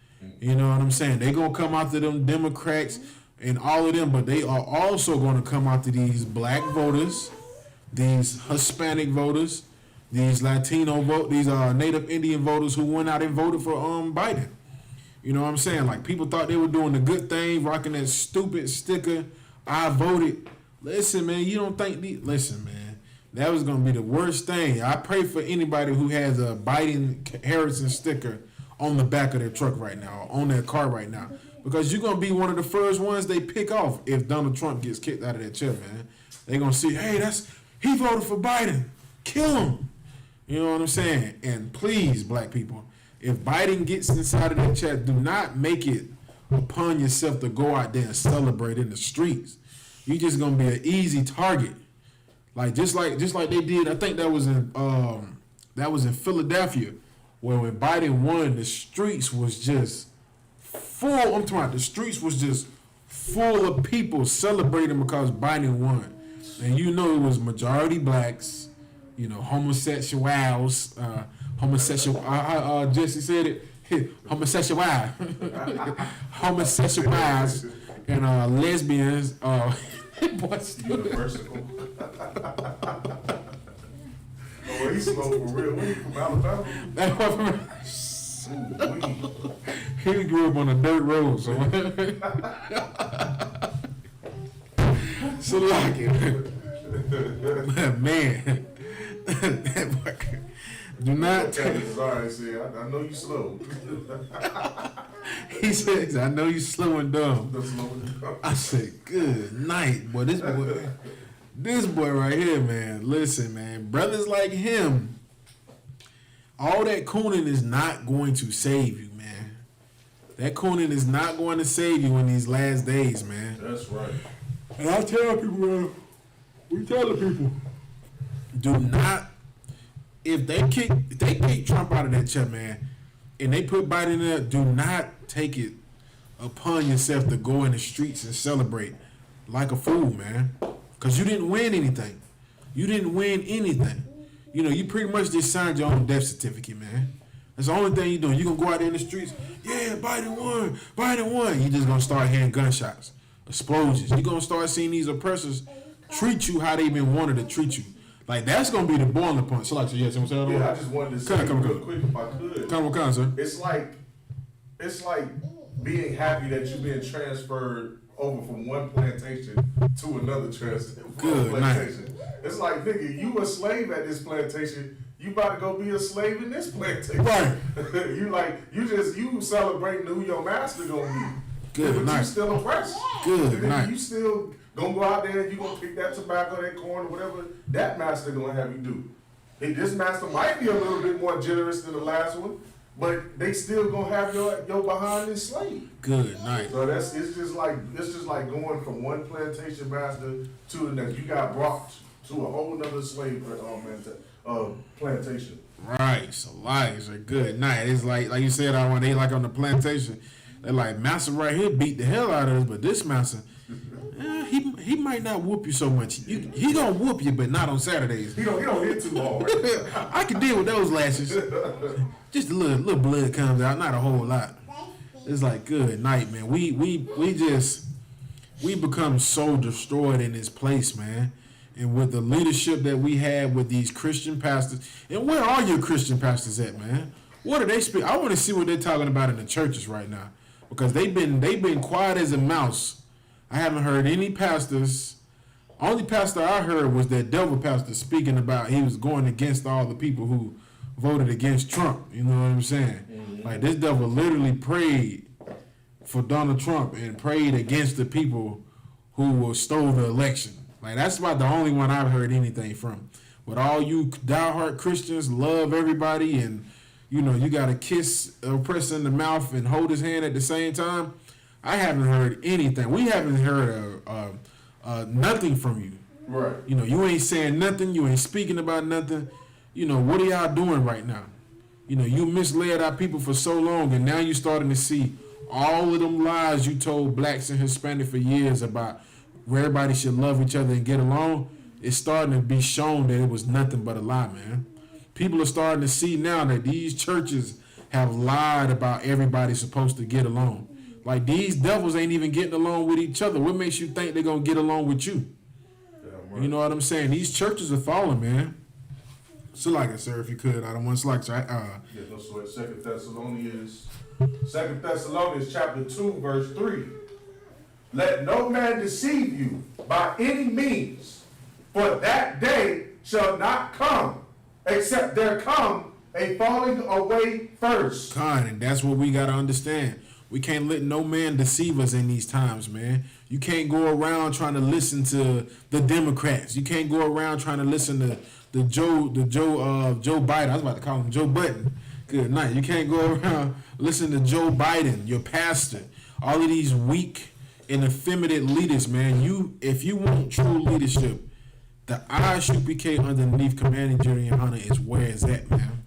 You know what I'm saying? They're going to come after them Democrats and all of them, but they are also going to come after these black voters, these Hispanic voters, these Latino these Native Indian voters who went out and voted for Biden. You know what I'm saying? Like, people thought they were doing the good thing, rocking that stupid sticker, I voted. Listen, man, you don't think listen, man, that was going to be the worst thing. I pray for anybody who has a Biden Harrison sticker on the back of their truck right now, on their car right now, because you're going to be one of the first ones they pick off if Donald Trump gets kicked out of that chair, man. They're going to see, hey, he voted for Biden. Kill him. You know what I'm saying? And please, black people, if Biden gets inside of that chair, do not make it upon yourself to go out there and celebrate in the streets. You're just gonna be an easy target, like just like they did. I think that was in Philadelphia, where when Biden won, the streets was just full. I'm talking about the streets was just full of people celebrating because Biden won, and you know it was majority blacks, you know, homosexuals, Jesse said it, homosexuals, and lesbians, Universal. Oh, he smoked for real. Where he from, Alabama? He grew up on a dirt road, so. So like it. Man. Do not take. Sorry, I know you slow. He says, I know you slow and dumb. I said, good night. Boy, this boy right here, man. Listen, man. Brothers like him, all that cooning is not going to save you, man. That cooning is not going to save you in these last days, man. That's right. And I tell people, we tell the people, do not, if they kick Trump out of that chair, man, and they put Biden in there, do not take it upon yourself to go in the streets and celebrate like a fool, man. Because you didn't win anything. You didn't win anything. You know, you pretty much just signed your own death certificate, man. That's the only thing you're doing. You're going to go out there in the streets, yeah, Biden won, Biden won. You're just going to start hearing gunshots, explosions. You're going to start seeing these oppressors treat you how they've been wanted to treat you. Like, that's going to be the boiling point. So, like, so yes, I'm saying, yeah, I just wanted to say real quick if I could. Come, sir. It's like being happy that you've been transferred over from one plantation to another plantation. It's like, nigga, you a slave at this plantation. You about to go be a slave in this plantation. Right. you celebrating who your master gonna be. Good but night. You still oppressed. Good night. You still gonna go out there and you gonna pick that tobacco, that corn, or whatever that master gonna have you do. Hey, this master might be a little bit more generous than the last one, but they still gonna have your behind enslaved. Good night. So it's just like going from one plantation master to the next. You got brought to a whole nother slave plantation. Right. So lives are good night. It's like you said, when they like on the plantation, they're like, master right here beat the hell out of us, but this master, he might not whoop you so much. He gonna whoop you, but not on Saturdays. He don't hit too hard. I can deal with those lashes. Just a little blood comes out, not a whole lot. It's like, good night, man. We become so destroyed in this place, man. And with the leadership that we have with these Christian pastors, and where are your Christian pastors at, man? What are they speaking? I want to see what they're talking about in the churches right now, because they've been quiet as a mouse. I haven't heard any pastors. Only pastor I heard was that devil pastor speaking about he was going against all the people who voted against Trump. You know what I'm saying? Mm-hmm. Like, this devil literally prayed for Donald Trump and prayed against the people who stole the election. Like, that's about the only one I've heard anything from. But all you diehard Christians love everybody, and you know you got to kiss a oppressor in the mouth and hold his hand at the same time. I haven't heard anything. We haven't heard nothing from you. Right. You know, you ain't saying nothing. You ain't speaking about nothing. You know, what are y'all doing right now? You know, you misled our people for so long, and now you're starting to see all of them lies you told blacks and Hispanic for years about where everybody should love each other and get along. It's starting to be shown that it was nothing but a lie, man. People are starting to see now that these churches have lied about everybody supposed to get along. Like, these devils ain't even getting along with each other. What makes you think they're going to get along with you? Right. You know what I'm saying? These churches are falling, man. So like it, sir, if you could. I don't want to like, so yeah, no sweat. 2 Thessalonians chapter 2, verse 3. Let no man deceive you by any means, for that day shall not come, except there come a falling away first. And that's what we got to understand. We can't let no man deceive us in these times, man. You can't go around trying to listen to the Democrats. You can't go around trying to listen to Joe Biden. I was about to call him Joe Button. Good night. You can't go around listening to Joe Biden, your pastor. All of these weak and effeminate leaders, man. If you want true leadership, the ISUPK underneath Commanding General Hunter is where it's at, man.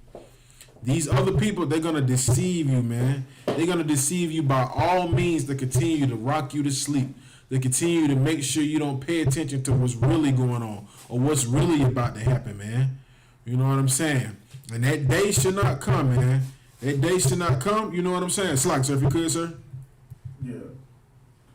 These other people, they're going to deceive you, man. They're going to deceive you by all means to continue to rock you to sleep. They continue to make sure you don't pay attention to what's really going on or what's really about to happen, man. You know what I'm saying? And that day should not come, man. That day should not come. You know what I'm saying? Slack, sir, if you could, sir. Yeah.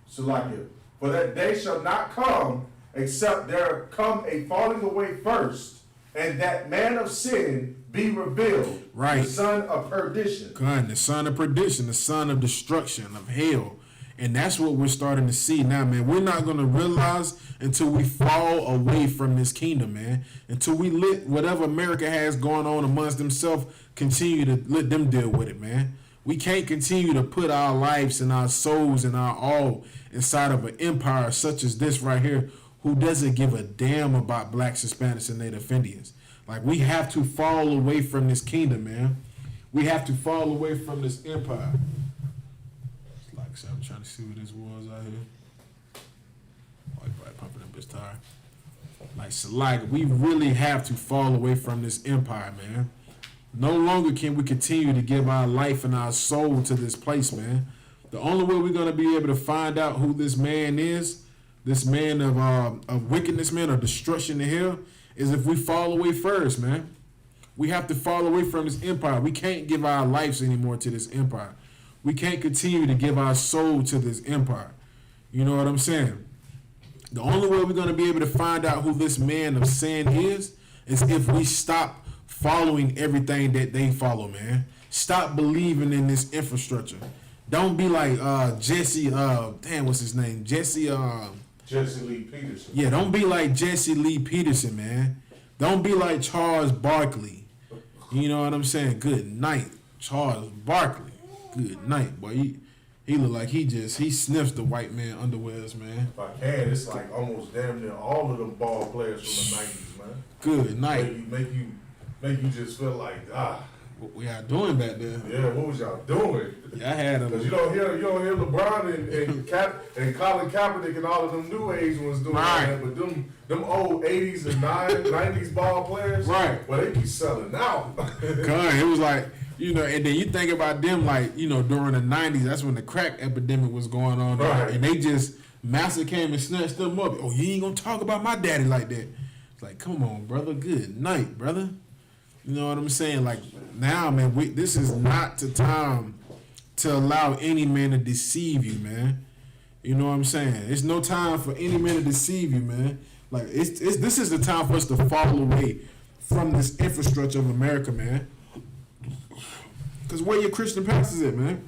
So like it. For that day shall not come, except there come a falling away first, and that man of sin be revealed. Right. The son of perdition. God, the son of perdition, the son of destruction, of hell. And that's what we're starting to see now, man. We're not going to realize until we fall away from this kingdom, man. Until we let whatever America has going on amongst themselves, continue to let them deal with it, man. We can't continue to put our lives and our souls and our all inside of an empire such as this right here, who doesn't give a damn about blacks, Hispanics, and Native Indians. Like, we have to fall away from this kingdom, man. We have to fall away from this empire. Like, so I'm trying to see what this was out here. Oh, he probably pumping up his tire. Like, so like, we really have to fall away from this empire, man. No longer can we continue to give our life and our soul to this place, man. The only way we're going to be able to find out who this man is, this man of wickedness, man, of destruction to hell, is if we fall away first, man. We have to fall away from this empire. We can't give our lives anymore to this empire. We can't continue to give our soul to this empire. You know what I'm saying? The only way we're going to be able to find out who this man of sin is if we stop following everything that they follow, man. Stop believing in this infrastructure. Don't be like Jesse, what's his name? Jesse Lee Peterson. Yeah, don't be like Jesse Lee Peterson, man. Don't be like Charles Barkley. You know what I'm saying? Good night, Charles Barkley. Good night, boy. He look like he sniffs the white man underwears, man. If I can, it's like almost damn near all of them ball players from the 90s, man. Good night. Make you just feel like, what we y'all doing back there? Yeah, what was y'all doing? Yeah, I had them. Because you don't hear LeBron and Colin Kaepernick and all of them new age ones doing that, but them old 80s and 90s ball players, right? Well, they be selling out. It was like, and then you think about them like, during the 90s, that's when the crack epidemic was going on, right? And they just Master came and snatched them up. Oh, you ain't gonna talk about my daddy like that. It's like, come on, brother. Good night, brother. You know what I'm saying? Like, now, man, this is not the time to allow any man to deceive you, man. You know what I'm saying? It's no time for any man to deceive you, man. Like, this is the time for us to fall away from this infrastructure of America, man. Because where your Christian pastors at, man?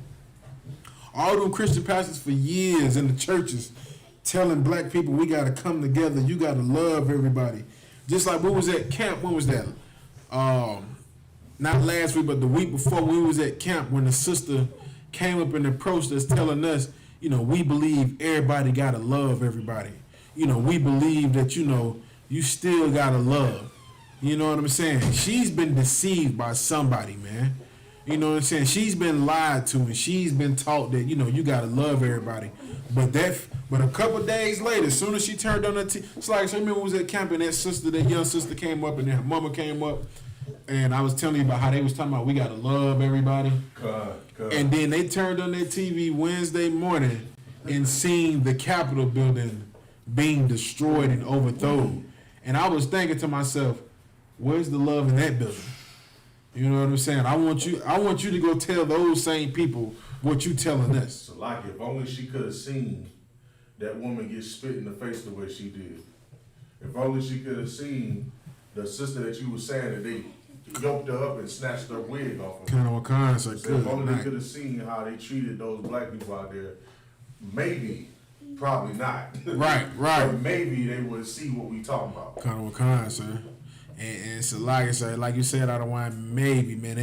All them Christian pastors for years in the churches telling black people we got to come together. You got to love everybody. Just like we was at camp. When was that? Not last week, but the week before, we was at camp when the sister came up and approached us telling us, we believe everybody got to love everybody. We believe that, you still got to love. You know what I'm saying? She's been deceived by somebody, man. You know what I'm saying? She's been lied to and she's been taught that, you got to love everybody. But a couple of days later, as soon as she turned on the it's like, so remember we was at camp and that young sister came up and her mama came up and I was telling you about how they was talking about we got to love everybody. God. And then they turned on their TV Wednesday morning and seen the Capitol building being destroyed and overthrown. And I was thinking to myself, where's the love in that building? You know what I'm saying? I want you to go tell those same people what you telling us. So like, if only she could have seen that woman get spit in the face the way she did. If only she could have seen the sister that you were saying that they yoked her up and snatched her wig off of her. So if only they could have seen how they treated those black people out there, maybe, probably not. Right. But maybe they would see what we talking about. Sir. And so like you said, I don't want maybe, man.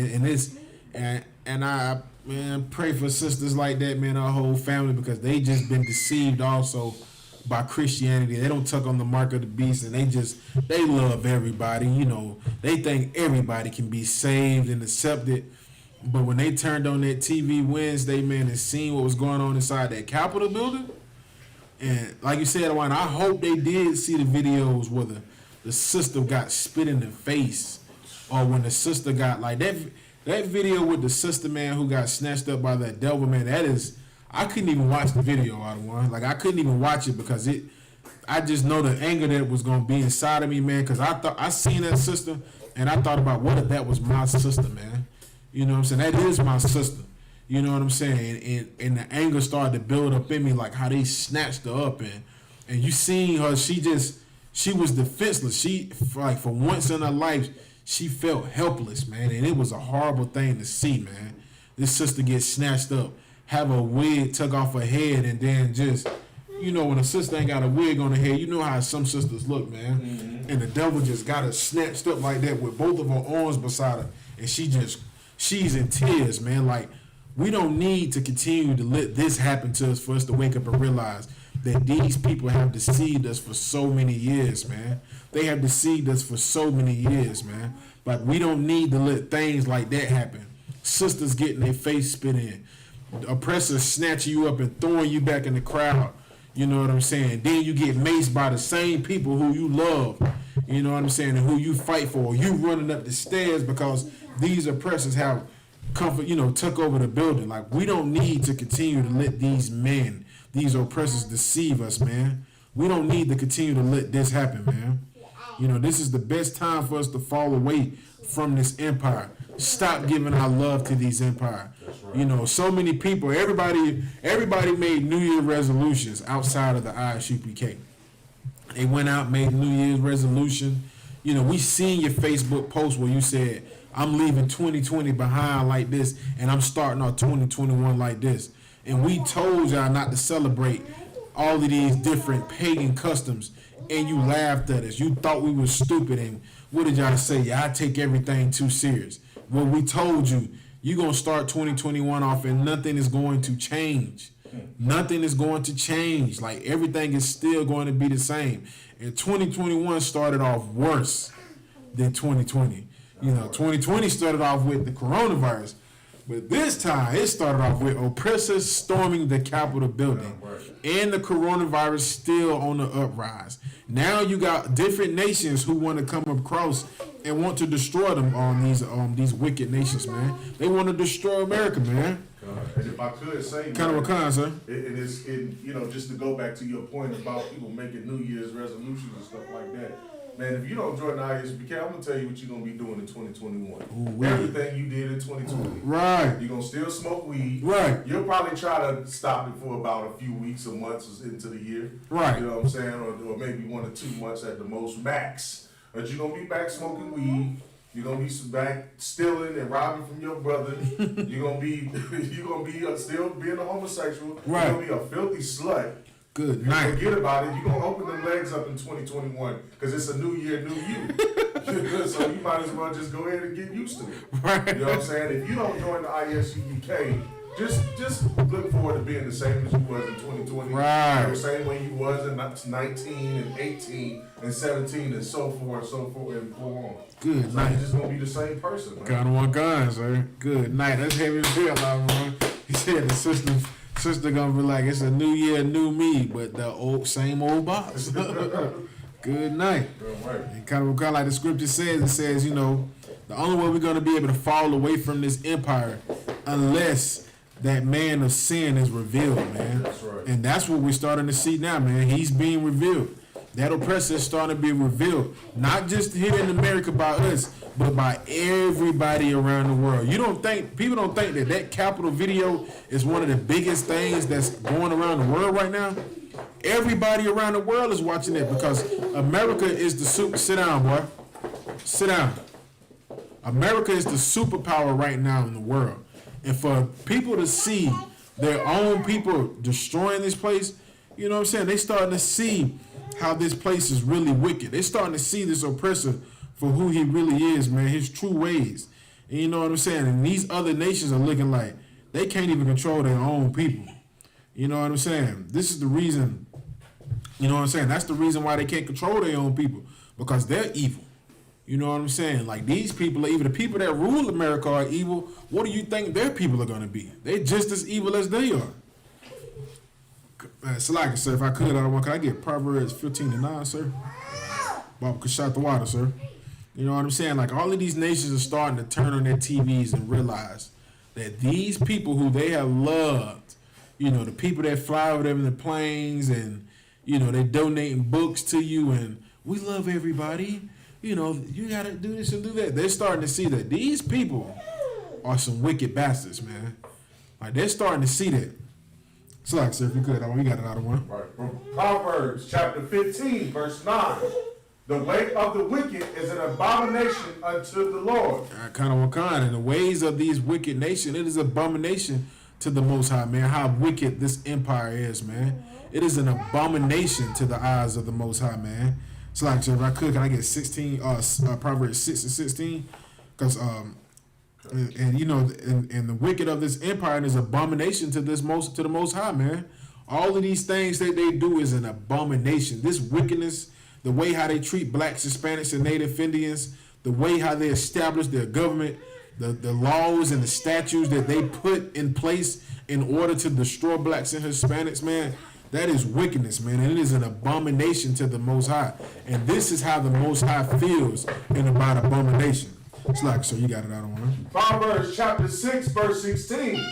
And I pray for sisters like that, man, our whole family, because they just been deceived also by Christianity. They don't tuck on the mark of the beast, and they love everybody. They think everybody can be saved and accepted. But when they turned on that TV Wednesday, man, and seen what was going on inside that Capitol building, and like you said, I hope they did see the videos where the sister got spit in the face, or when the sister got like that video with the sister, man, who got snatched up by that devil, man. I couldn't even watch the video out of one. Like, I couldn't even watch it because I just know the anger that was gonna be inside of me, man. Because I seen that sister and I thought about what if that was my sister, man. You know what I'm saying? That is my sister. You know what I'm saying? And the anger started to build up in me, like how they snatched her up and you seen her. She was defenseless. She, like, for once in her life, she felt helpless, man, and it was a horrible thing to see, man. This sister gets snatched up, have a wig took off her head, and then just, you know, when a sister ain't got a wig on her head, you know how some sisters look, man. Mm-hmm. And the devil just got her snatched up like that with both of her arms beside her, and she's in tears, man. Like, we don't need to continue to let this happen to us for us to wake up and realize that these people have deceived us for so many years, man. They have deceived us for so many years, man. Like, we don't need to let things like that happen. Sisters getting their face spit in. Oppressors snatching you up and throwing you back in the crowd. You know what I'm saying? Then you get maced by the same people who you love. You know what I'm saying? And who you fight for. You running up the stairs because these oppressors have comfort, you know, took over the building. Like, we don't need to continue to let these men, these oppressors deceive us, man. We don't need to continue to let this happen, man. You know, this is the best time for us to fall away from this empire. Stop giving our love to these empires. Right. You know, so many people, everybody made New Year's resolutions outside of the ISUPK. They went out, made New Year's resolution. You know, we seen your Facebook post where you said, I'm leaving 2020 behind like this, and I'm starting our 2021 like this. And we told y'all not to celebrate all of these different pagan customs, and you laughed at us. You thought we were stupid, and what did y'all say? Y'all take everything too serious. Well, we told you, you're going to start 2021 off and nothing is going to change. Nothing is going to change. Like, everything is still going to be the same. And 2021 started off worse than 2020. You know, 2020 started off with the coronavirus. But this time, it started off with oppressors storming the Capitol building. And the coronavirus still on the uprise. Now you got different nations who want to come across and want to destroy them on these wicked nations, man. They want to destroy America, man. And if I could say, kind of a con, sir. You know, just to go back to your point about people making New Year's resolutions and stuff like that. Man, if you don't join the ISUPK, I'm gonna tell you what you're gonna be doing in 2021. Ooh, everything you did in 2020. Right. You're gonna still smoke weed. Right. You'll probably try to stop it for about a few weeks or months into the year. Right. You know what I'm saying? Or maybe 1 or 2 months at the most max. But you're gonna be back smoking weed. You're gonna be back stealing and robbing from your brother. You're gonna be still being a homosexual. Right. You're gonna be a filthy slut. Good night. Forget about it. You're going to open them legs up in 2021 because it's a new year, new you. So you might as well just go ahead and get used to it. Right. You know what I'm saying? If you don't join the ISUPK, just look forward to being the same as you was in 2020. Right. The same way you was in 19 and 18 and 17 and so forth and so on. Good so night. You're just going to be the same person, man. Got one gun, sir. Good night. That's heavy as hell, man. He said the sister gonna be like, it's a new year, new me, but the same old box. Good night. Right. And kind of like the scripture says, it says, you know, the only way we're gonna be able to fall away from this empire unless that man of sin is revealed, man. That's right. And that's what we're starting to see now, man. He's being revealed. That oppressor is starting to be revealed. Not just here in America by us, but by everybody around the world. People don't think that Capitol video is one of the biggest things that's going around the world right now. Everybody around the world is watching it because America is the super. Sit down, boy. Sit down. America is the superpower right now in the world. And for people to see their own people destroying this place, you know what I'm saying? They starting to see how this place is really wicked. They starting to see this oppressor for who he really is, man, his true ways. And you know what I'm saying? And these other nations are looking like they can't even control their own people. You know what I'm saying? This is the reason, you know what I'm saying? That's the reason why they can't control their own people, because they're evil. You know what I'm saying? Like, these people, even the people that rule America are evil. What do you think their people are going to be? They're just as evil as they are. Salaka, sir, if I could I get Proverbs 15:9, sir? Bob could shot the water, sir. You know what I'm saying? Like, all of these nations are starting to turn on their TVs and realize that these people who they have loved, you know, the people that fly over them in the planes and, you know, they donating books to you and we love everybody. You know, you got to do this and do that. They're starting to see that these people are some wicked bastards, man. Like, they're starting to see that. So, like, sir, if you could, we got another one. Right. From Proverbs chapter 15, verse 9. The way of the wicked is an abomination unto the Lord. And the ways of these wicked nations, it is abomination to the Most High, man. How wicked this empire is, man. It is an abomination to the eyes of the Most High, man. So, like, so if I could, can I get 16, Proverbs 6 and 16? Because, and you know, and the wicked of this empire is abomination to the Most High, man. All of these things that they do is an abomination. This wickedness, the way how they treat blacks, Hispanics, and Native Indians, the way how they establish their government, the laws and the statutes that they put in place in order to destroy blacks and Hispanics, man, that is wickedness, man. And it is an abomination to the Most High. And this is how the Most High feels in about abomination. It's like, so you got it out on one. Proverbs chapter 6, verse 16.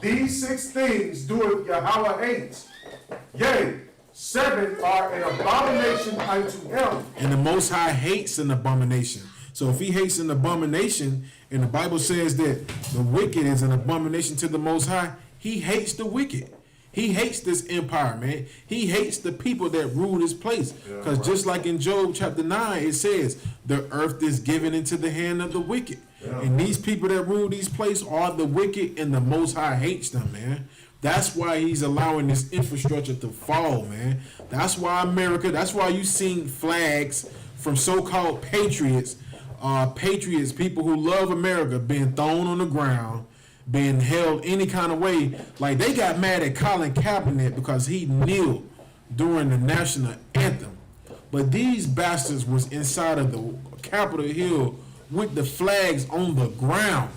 These 6 things doeth Yahweh hates. Yea, 7 are an abomination unto him. And the Most High hates an abomination. So if he hates an abomination, and the Bible says that the wicked is an abomination to the Most High, he hates the wicked. He hates this empire, man. He hates the people that rule this place. Because just like in Job chapter 9, it says, the earth is given into the hand of the wicked. Yeah. And these people that rule these places are the wicked, and the Most High hates them, man. That's why he's allowing this infrastructure to fall, man. That's why America, that's why you seen flags from so-called patriots, people who love America, being thrown on the ground, being held any kind of way. Like, they got mad at Colin Kaepernick because he kneeled during the national anthem. But these bastards was inside of the Capitol Hill with the flags on the ground,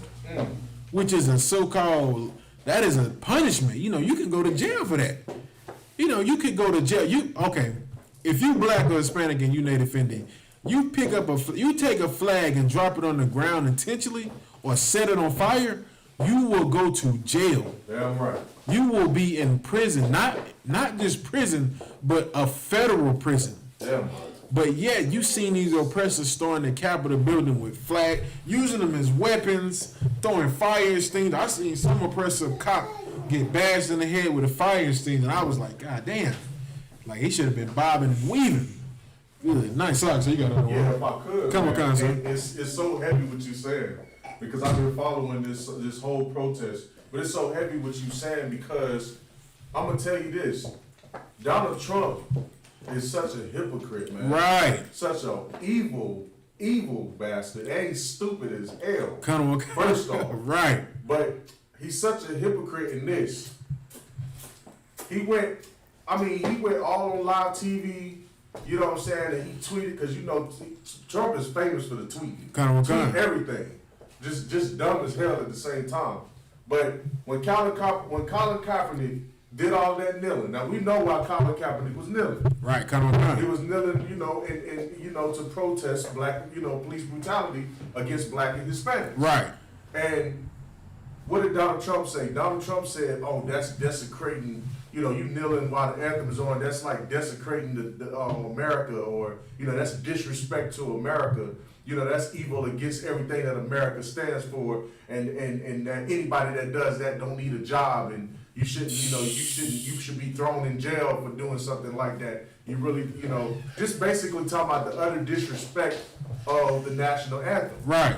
which is a so-called, that is a punishment. You know, you can go to jail for that. You know, you could go to jail. If you black or Hispanic and you Native Indian, you pick up you take a flag and drop it on the ground intentionally or set it on fire, you will go to jail. Damn right. You will be in prison, not just prison, but a federal prison. Damn right. But yet you seen these oppressors storming the Capitol building with flag, using them as weapons, throwing fire extinguishers. I seen some oppressive cop get bashed in the head with a fire extinguisher, and I was like, God damn, like he should have been bobbing and weaving. Good, nice socks. So you got another one. Yeah, if I could. Come on, sir. It's so heavy what you saying, because I've been following this whole protest, but it's so heavy what you saying because I'm gonna tell you this: Donald Trump is such a hypocrite, man. Right. Such a evil bastard. And he's stupid as hell. First off. Right. But he's such a hypocrite in this. He went all on live TV, you know what I'm saying, and he tweeted, because you know Trump is famous for the tweeting. Tweet everything. Just dumb as hell at the same time. But when Colin Kaepernick did all that kneeling. Now we know why Colin Kaepernick was kneeling. Right, He was kneeling, you know, and to protest black, police brutality against black and Hispanics. Right. And what did Donald Trump say? Donald Trump said, "Oh, that's desecrating. You kneeling while the anthem is on. That's like desecrating the America, or that's disrespect to America. That's evil against everything that America stands for. And that anybody that does that don't need a job and." You shouldn't, you should be thrown in jail for doing something like that. You really, just basically talking about the utter disrespect of the national anthem. Right.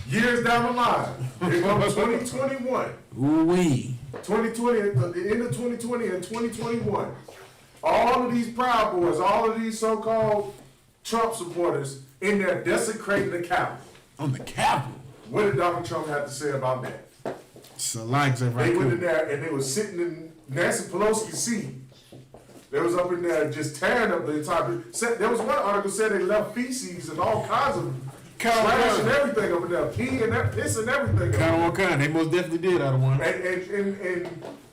Years down the line, here comes 2021. Ooh-wee. 2020, at the end of 2020 and 2021, all of these Proud Boys, all of these so-called Trump supporters in there desecrating the Capitol. On the Capitol? What did Donald Trump have to say about that? So like they went in there and they were sitting in Nancy Pelosi's seat. They was up in there just tearing up the entire. There was one article said they left feces and all kinds of trash and everything up in there, pee and piss and everything. Kind. They most definitely did out of one.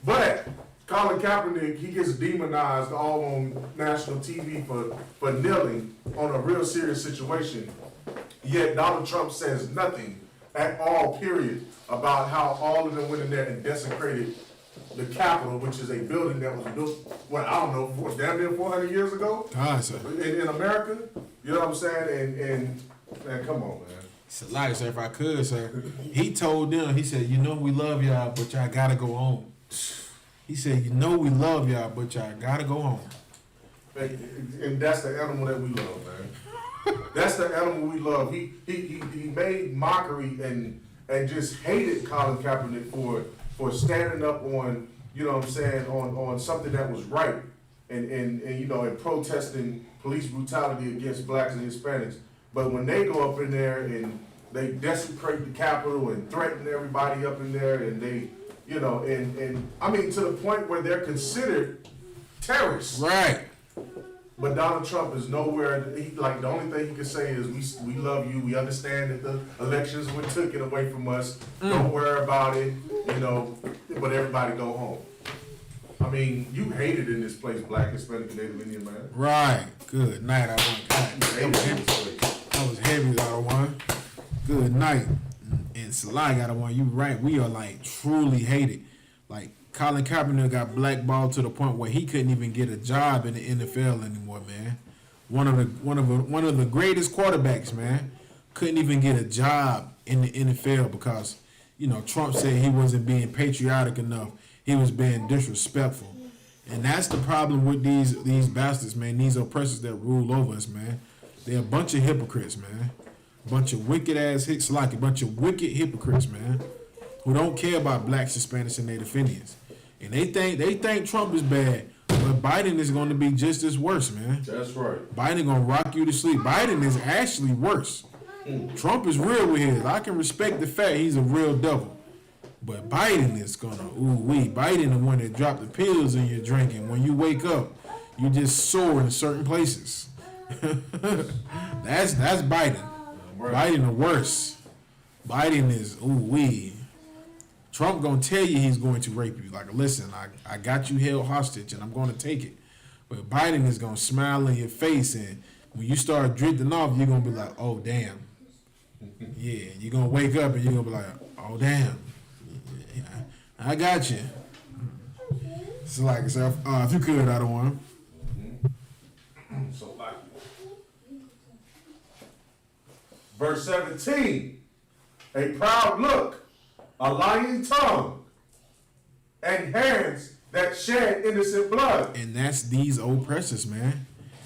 But Colin Kaepernick, he gets demonized all on national TV for kneeling on a real serious situation. Yet Donald Trump says nothing at all, period, about how all of them went in there and desecrated the Capitol, which is a building that was built, damn near 400 years ago in America. You know what I'm saying? And man, come on, man. So like, sir, if I could, sir, he told them, he said, we love y'all, but y'all gotta go home. He said, we love y'all, but y'all gotta go home. And that's the animal that we love, man. That's the animal we love. He made mockery and just hated Colin Kaepernick for standing up on, you know what I'm saying, on something that was right and protesting police brutality against blacks and Hispanics. But when they go up in there and they desecrate the Capitol and threaten everybody up in there, and they, and I mean to the point where they're considered terrorists. Right. But Donald Trump is nowhere. The only thing he can say is we love you. We understand that the elections were taken away from us. Don't worry about it. But everybody go home. I mean, you hated in this place, Black, Hispanic, and Native Indian, man. Right. Good night, I want. That was heavy, I one. Good night. And Salah got one. You right. We are like truly hated. Like Colin Kaepernick got blackballed to the point where he couldn't even get a job in the NFL anymore, man. One of the greatest quarterbacks, man, couldn't even get a job in the NFL because, Trump said he wasn't being patriotic enough. He was being disrespectful. And that's the problem with these bastards, man. These oppressors that rule over us, man. They're a bunch of hypocrites, man. A bunch of wicked ass a bunch of wicked hypocrites, man, who don't care about blacks, Hispanics, and Native Indians. And they think Trump is bad, but Biden is going to be just as worse, man. That's right. Biden going to rock you to sleep. Biden is actually worse. Trump is real with his. I can respect the fact he's a real devil. But Biden is going to, Biden the one that dropped the pills in your drinking. When you wake up, you just soar in certain places. That's Biden. Biden the worst. Biden is, Trump gonna tell you he's going to rape you. Like, listen, I got you held hostage and I'm gonna take it. But Biden is gonna smile in your face, and when you start drifting off, you're gonna be like, oh damn. Yeah, you're gonna wake up and you're gonna be like, oh damn. Yeah, I got you. So like, if you could, I don't want So like, verse 17, a proud look, a lying tongue, and hands that shed innocent blood. And that's these oppressors, man.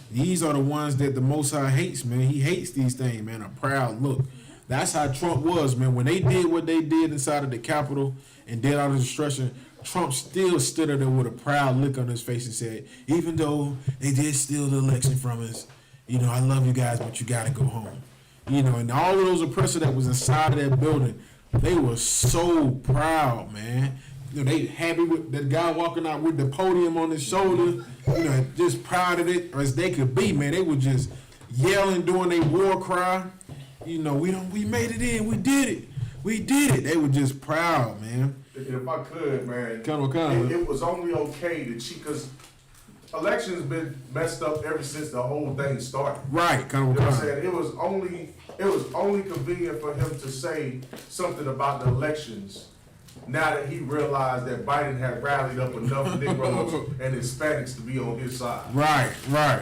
These are the ones that the Most High hates, man. He hates these things, man. A proud look. That's how Trump was, man. When they did what they did inside of the Capitol and did all the destruction, Trump still stood there with a proud look on his face and said, even though they did steal the election from us, I love you guys, but you got to go home. And all of those oppressors that was inside of that building, they were so proud, man. They happy with that guy walking out with the podium on his shoulder, just proud of it as they could be, man. They were just yelling, doing their war cry. We made it in, we did it. They were just proud, man. If I could, man, it was only okay to cheat, because elections been messed up ever since the whole thing started. Right, you know what I'm saying? It was only convenient for him to say something about the elections now that he realized that Biden had rallied up enough Negroes and Hispanics to be on his side. Right.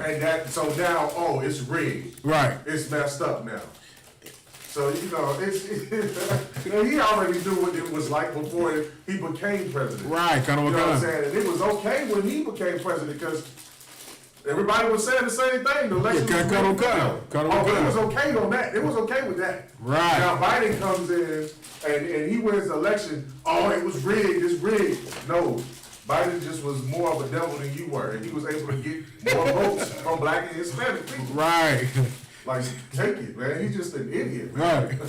And so now, it's rigged. Right. It's messed up now. So, he already knew what it was like before he became president. Right, You know what I'm saying? And it was okay when he became president because everybody was saying the same thing. The election it was okay on that. It was okay with that. Right. Now Biden comes in and he wins the election. Oh, it was rigged. It's rigged. No. Biden just was more of a devil than you were, and he was able to get more votes from black and Hispanic people. Right. Like, take it, man. He's just an idiot. Man. Right.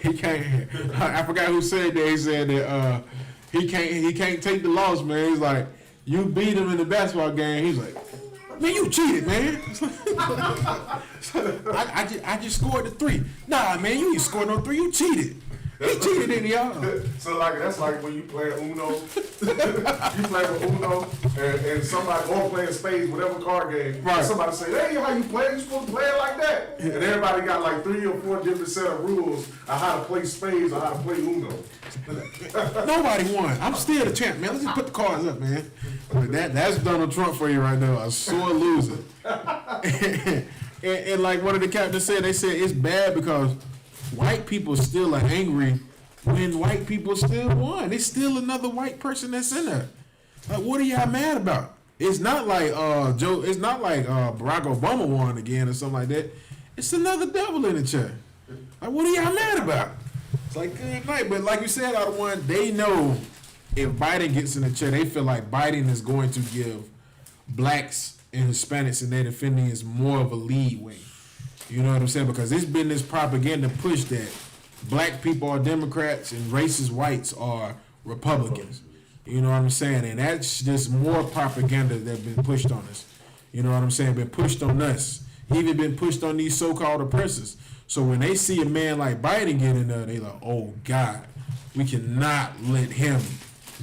He can't. I forgot who said that. He said that he can't take the loss, man. He's like, you beat him in the basketball game. He's like, man, you cheated, man. I just scored the 3. Nah, man, you ain't scored no 3. You cheated. He cheated in y'all. So that's like when you play Uno. You play with Uno and somebody, or playing spades, whatever card game. Right. Somebody say, hey, how you play? You supposed to play it like that. And everybody got like 3 or 4 different set of rules on how to play spades or how to play Uno. Nobody won. I'm still the champ, man. Let's just put the cards up, man. That's Donald Trump for you right now. A sore loser. and like one of the captains said, they said it's bad because white people still are angry when white people still won. It's still another white person that's in there. Like, what are y'all mad about? It's not like Joe. It's not like Barack Obama won again or something like that. It's another devil in the chair. Like, what are y'all mad about? It's like, good night. But like you said, out of one, they know if Biden gets in the chair, they feel like Biden is going to give blacks and Hispanics and Native Indians more of a leeway. You know what I'm saying? Because there's been this propaganda push that black people are Democrats and racist whites are Republicans. You know what I'm saying? And that's just more propaganda that's been pushed on us. You know what I'm saying? Been pushed on us. Even been pushed on these so-called oppressors. So when they see a man like Biden get in there, they like, oh God, we cannot let him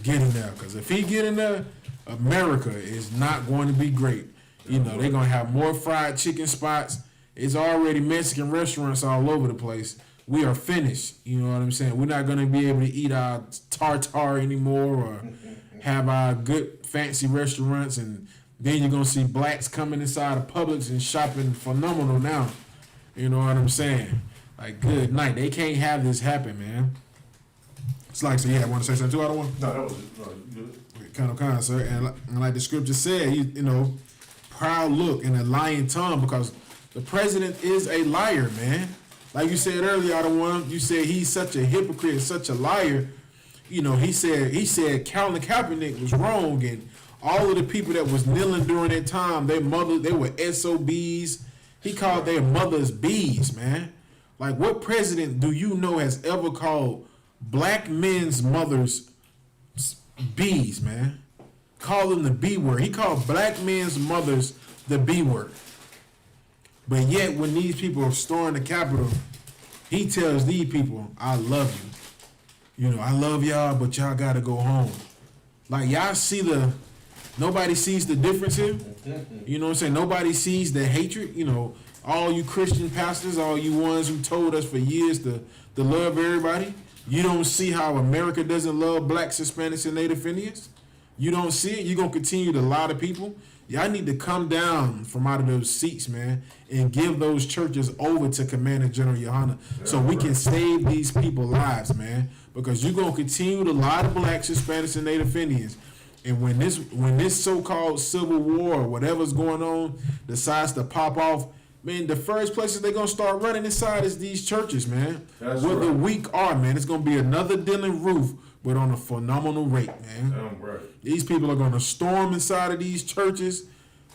get in there. Because if he get in there, America is not going to be great. You know, they're going to have more fried chicken spots. It's already Mexican restaurants all over the place. We are finished. You know what I'm saying? We're not going to be able to eat our tartare anymore or have our good fancy restaurants. And then you're going to see blacks coming inside of Publix and shopping phenomenal now. You know what I'm saying? Like, good night. They can't have this happen, man. It's like, so yeah, want to say something too, I don't want? No, that was good. Kind of, sir. And like the scripture said, you know, proud look and a lying tongue, because the president is a liar, man. Like you said earlier, I don't want. You said he's such a hypocrite, such a liar. You know, he said Colin Kaepernick was wrong, and all of the people that was kneeling during that time, they were SOBs. He called their mothers bees, man. Like, what president do you know has ever called black men's mothers bees, man? Call them the B word. He called black men's mothers the B word. But yet, when these people are storming the Capitol, he tells these people, I love you. You know, I love y'all, but y'all got to go home. Like, y'all see nobody sees the difference here. You know what I'm saying? Nobody sees the hatred. You know, all you Christian pastors, all you ones who told us for years to love everybody. You don't see how America doesn't love blacks, Hispanics, and Native Indians. You don't see it. You're going to continue to lie to people. Y'all need to come down from out of those seats, man, and give those churches over to Commander General Yohana so we can save these people's lives, man. Because you're going to continue to lie to blacks, Hispanics, and Native Indians. And when this so-called civil war or whatever's going on decides to pop off, man, the first places they're going to start running inside is these churches, man. That's where the weak are, man. It's going to be another Dylan Roof, but on a phenomenal rate, man. Right. These people are going to storm inside of these churches.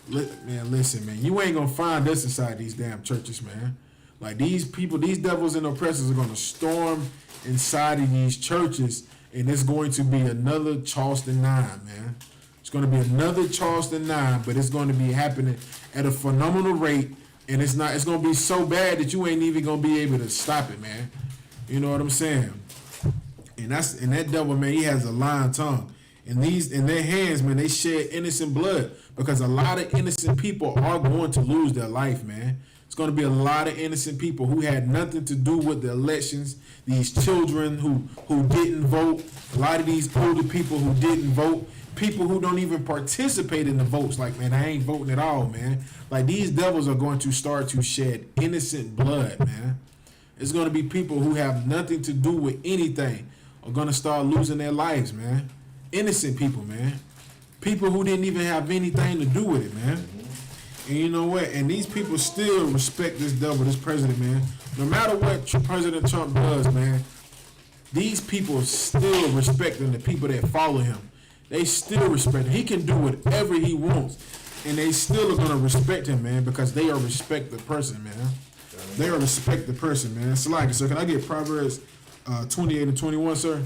Man, listen, man. You ain't going to find us inside these damn churches, man. Like, these people, these devils and oppressors are going to storm inside of these churches, and it's going to be another Charleston 9, man. It's going to be another Charleston 9, but it's going to be happening at a phenomenal rate, and it's going to be so bad that you ain't even going to be able to stop it, man. You know what I'm saying? And that devil, man, he has a lying tongue. And in their hands, man, they shed innocent blood, because a lot of innocent people are going to lose their life, man. It's going to be a lot of innocent people who had nothing to do with the elections. These children who didn't vote. A lot of these older people who didn't vote. People who don't even participate in the votes. Like, man, I ain't voting at all, man. Like, these devils are going to start to shed innocent blood, man. It's going to be people who have nothing to do with anything are going to start losing their lives, man. Innocent people, man. People who didn't even have anything to do with it, man. And you know what? And these people still respect this devil, this president, man. No matter what President Trump does, man, these people still respect him, the people that follow him. They still respect him. He can do whatever he wants. And they still are going to respect him, man, because they are respect the person, man. They are respect the person, man. Salaki, sir, can I get Proverbs 28 and 21, sir?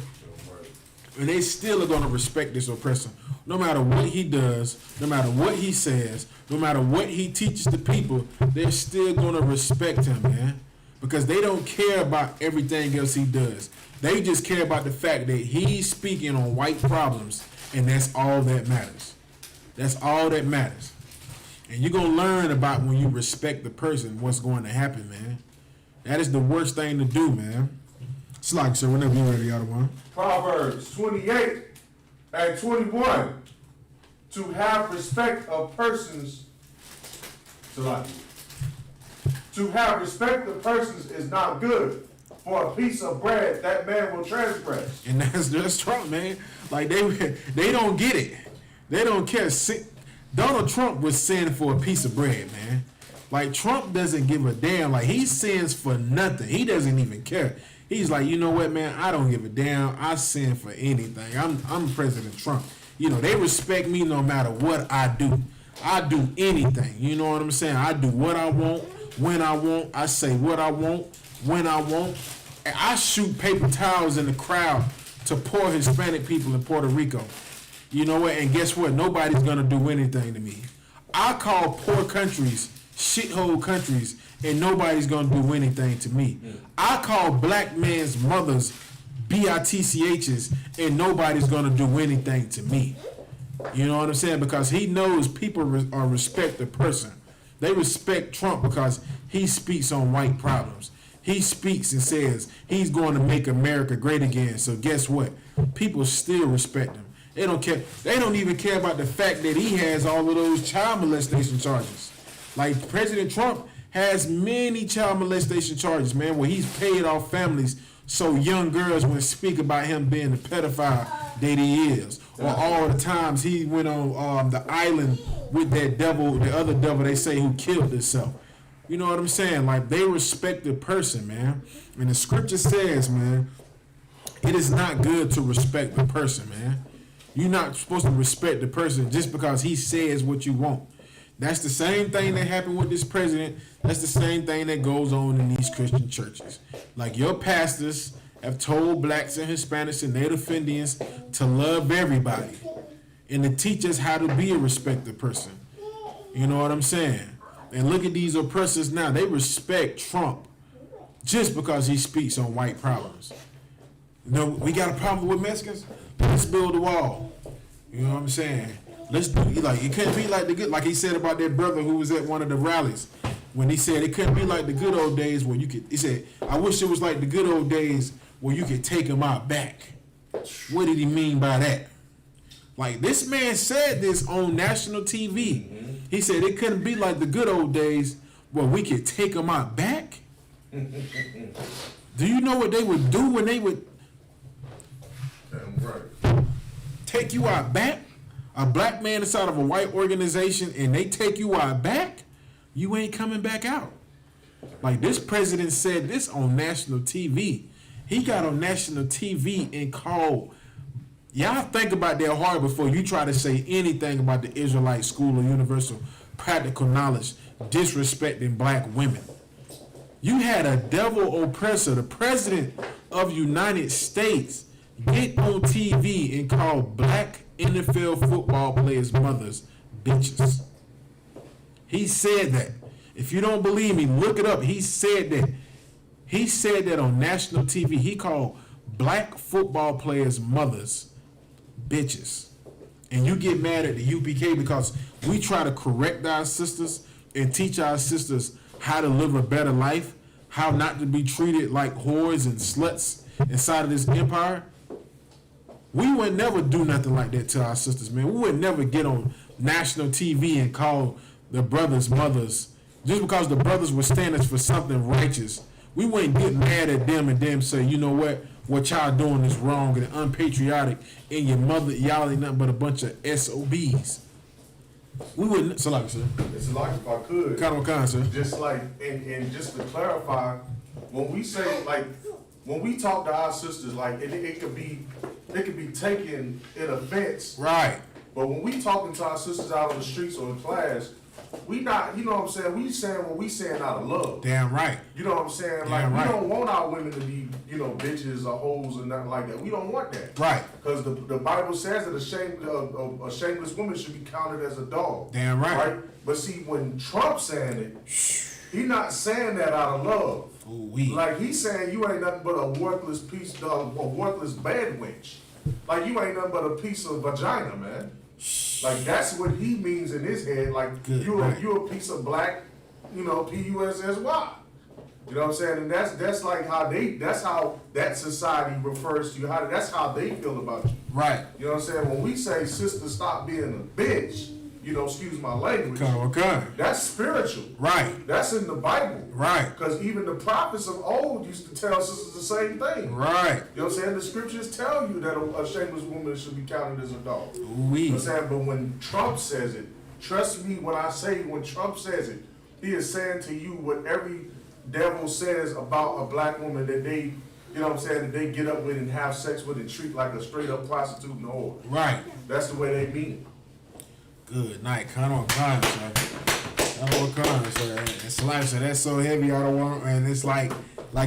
And they still are going to respect this oppressor. No matter what he does, no matter what he says, no matter what he teaches the people, they're still going to respect him, man. Because they don't care about everything else he does. They just care about the fact that he's speaking on white problems, and that's all that matters. That's all that matters. And you're going to learn about, when you respect the person, what's going to happen, man. That is the worst thing to do, man. It's like, sir, whenever you're ready, y'all one. Proverbs 28 and 21. To have respect of persons. To have respect of persons is not good. For a piece of bread, that man will transgress. And that's Trump, man. Like, they don't get it. They don't care. Donald Trump was sinning for a piece of bread, man. Like, Trump doesn't give a damn. Like, he sins for nothing. He doesn't even care. He's like, you know what, man? I don't give a damn. I sin for anything. I'm President Trump. You know, they respect me no matter what I do. I do anything. You know what I'm saying? I do what I want, when I want. I say what I want, when I want. And I shoot paper towels in the crowd to poor Hispanic people in Puerto Rico. You know what? And guess what? Nobody's going to do anything to me. I call poor countries shithole countries, and nobody's going to do anything to me. I call black men's mothers BITCHs, and nobody's going to do anything to me. You know what I'm saying? Because he knows people respect the person. They respect Trump because he speaks on white problems. He speaks and says he's going to make America great again. So guess what? People still respect him. They don't care. They don't even care about the fact that he has all of those child molestation charges. Like, President Trump has many child molestation charges, man, where he's paid off families so young girls wouldn't speak about him being the pedophile that he is. Or all the times he went on the island with that devil, the other devil they say who killed himself. You know what I'm saying? Like, they respect the person, man. And the scripture says, man, it is not good to respect the person, man. You're not supposed to respect the person just because he says what you want. That's the same thing that happened with this president. That's the same thing that goes on in these Christian churches. Like, your pastors have told blacks and Hispanics and Native Indians to love everybody and to teach us how to be a respected person. You know what I'm saying? And look at these oppressors now. They respect Trump just because he speaks on white problems. You know, we got a problem with Mexicans? Let's build a wall. You know what I'm saying? Let's do, like, it couldn't be like the good, like he said about that brother who was at one of the rallies when he said it couldn't be like the good old days where you could, he said, I wish it was like the good old days where you could take them out back. What did he mean by that? Like, this man said this on national TV. He said it couldn't be like the good old days where we could take them out back. Do you know what they would do when they would take you out back? A black man inside of a white organization and they take you out back, you ain't coming back out. Like, this president said this on national TV. He got on national TV and called, y'all think about that hard before you try to say anything about the Israelite School of Universal Practical Knowledge disrespecting black women. You had a devil oppressor, the president of the United States, get on TV and call black NFL football players' mothers bitches. He said that. If you don't believe me, look it up. He said that. He said that on national TV. He called black football players' mothers bitches. And you get mad at the UPK because we try to correct our sisters and teach our sisters how to live a better life, how not to be treated like whores and sluts inside of this empire. We would never do nothing like that to our sisters, man. We would never get on national TV and call the brothers mothers just because the brothers were standing for something righteous. We wouldn't get mad at them and them say, you know what y'all doing is wrong and unpatriotic, and your mother, y'all ain't nothing but a bunch of SOBs. We wouldn't. So like, sir. It's like, if I could. Kind of, sir. Just like, and just to clarify, when we say, like, when we talk to our sisters, like, it could be taken in offense. Right. But when we talking to our sisters out on the streets or in class, we not, you know what I'm saying? We saying what we saying out of love. Damn right. You know what I'm saying? Damn like, right. We don't want our women to be, you know, bitches or hoes or nothing like that. We don't want that. Right. Because the Bible says that a shameless woman should be counted as a dog. Damn right. But see, when Trump's saying it, he not saying that out of love. Ooh-wee. Like, he's saying you ain't nothing but a worthless piece, a worthless bed wench. Like, you ain't nothing but a piece of vagina, man. Like, that's what he means in his head. Like, you're a piece of black, you know, PUSSY. You know what I'm saying? And that's like how that's how that society refers to you. That's how they feel about you. Right. You know what I'm saying? When we say, sister, stop being a bitch, excuse my language. Okay. That's spiritual. Right. That's in the Bible. Right. Because even the prophets of old used to tell sisters the same thing. Right. You know what I'm saying? The scriptures tell you that a shameless woman should be counted as a dog. Oui. You know what I'm saying? But when Trump says it, trust me when I say when Trump says it, he is saying to you what every devil says about a black woman that they, you know what I'm saying, that they get up with and have sex with and treat like a straight up prostitute and whore. Right. That's the way they mean it. Good night. Kind of kind, sir. Sir. It's like, so that's so heavy out of one, and it's like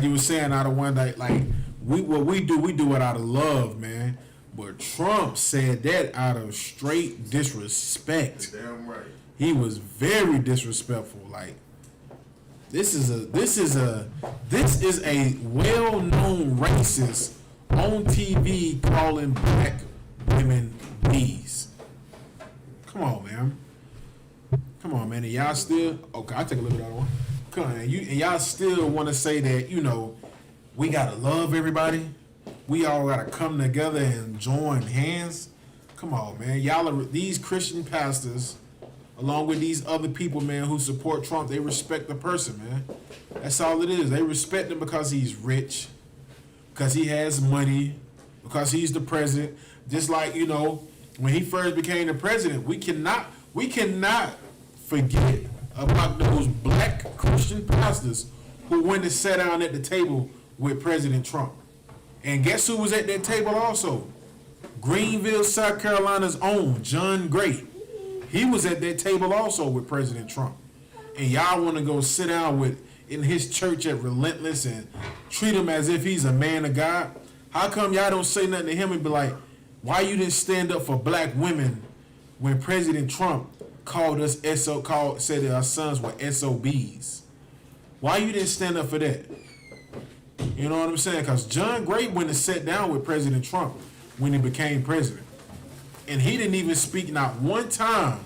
you were saying, out of one day, like what we do it out of love, man. But Trump said that out of straight disrespect. You're damn right. He was very disrespectful. Like this is a well-known racist on TV calling black women bees. Come on, man. And y'all still okay? I'll take a look at that one. Come on, and y'all still want to say that we gotta love everybody. We all gotta come together and join hands. Come on, man. Y'all are these Christian pastors, along with these other people, man, who support Trump. They respect the person, man. That's all it is. They respect him because he's rich, because he has money, because he's the president. Just like when he first became the president, we cannot forget about those black Christian pastors who went and sat down at the table with President Trump. And guess who was at that table also? Greenville, South Carolina's own John Gray. He was at that table also with President Trump. And y'all want to go sit down in his church at Relentless and treat him as if he's a man of God? How come y'all don't say nothing to him and be like, why you didn't stand up for black women when President Trump said that our sons were SOBs? Why you didn't stand up for that? You know what I'm saying? Because John Gray went and sat down with President Trump when he became president. And he didn't even speak not one time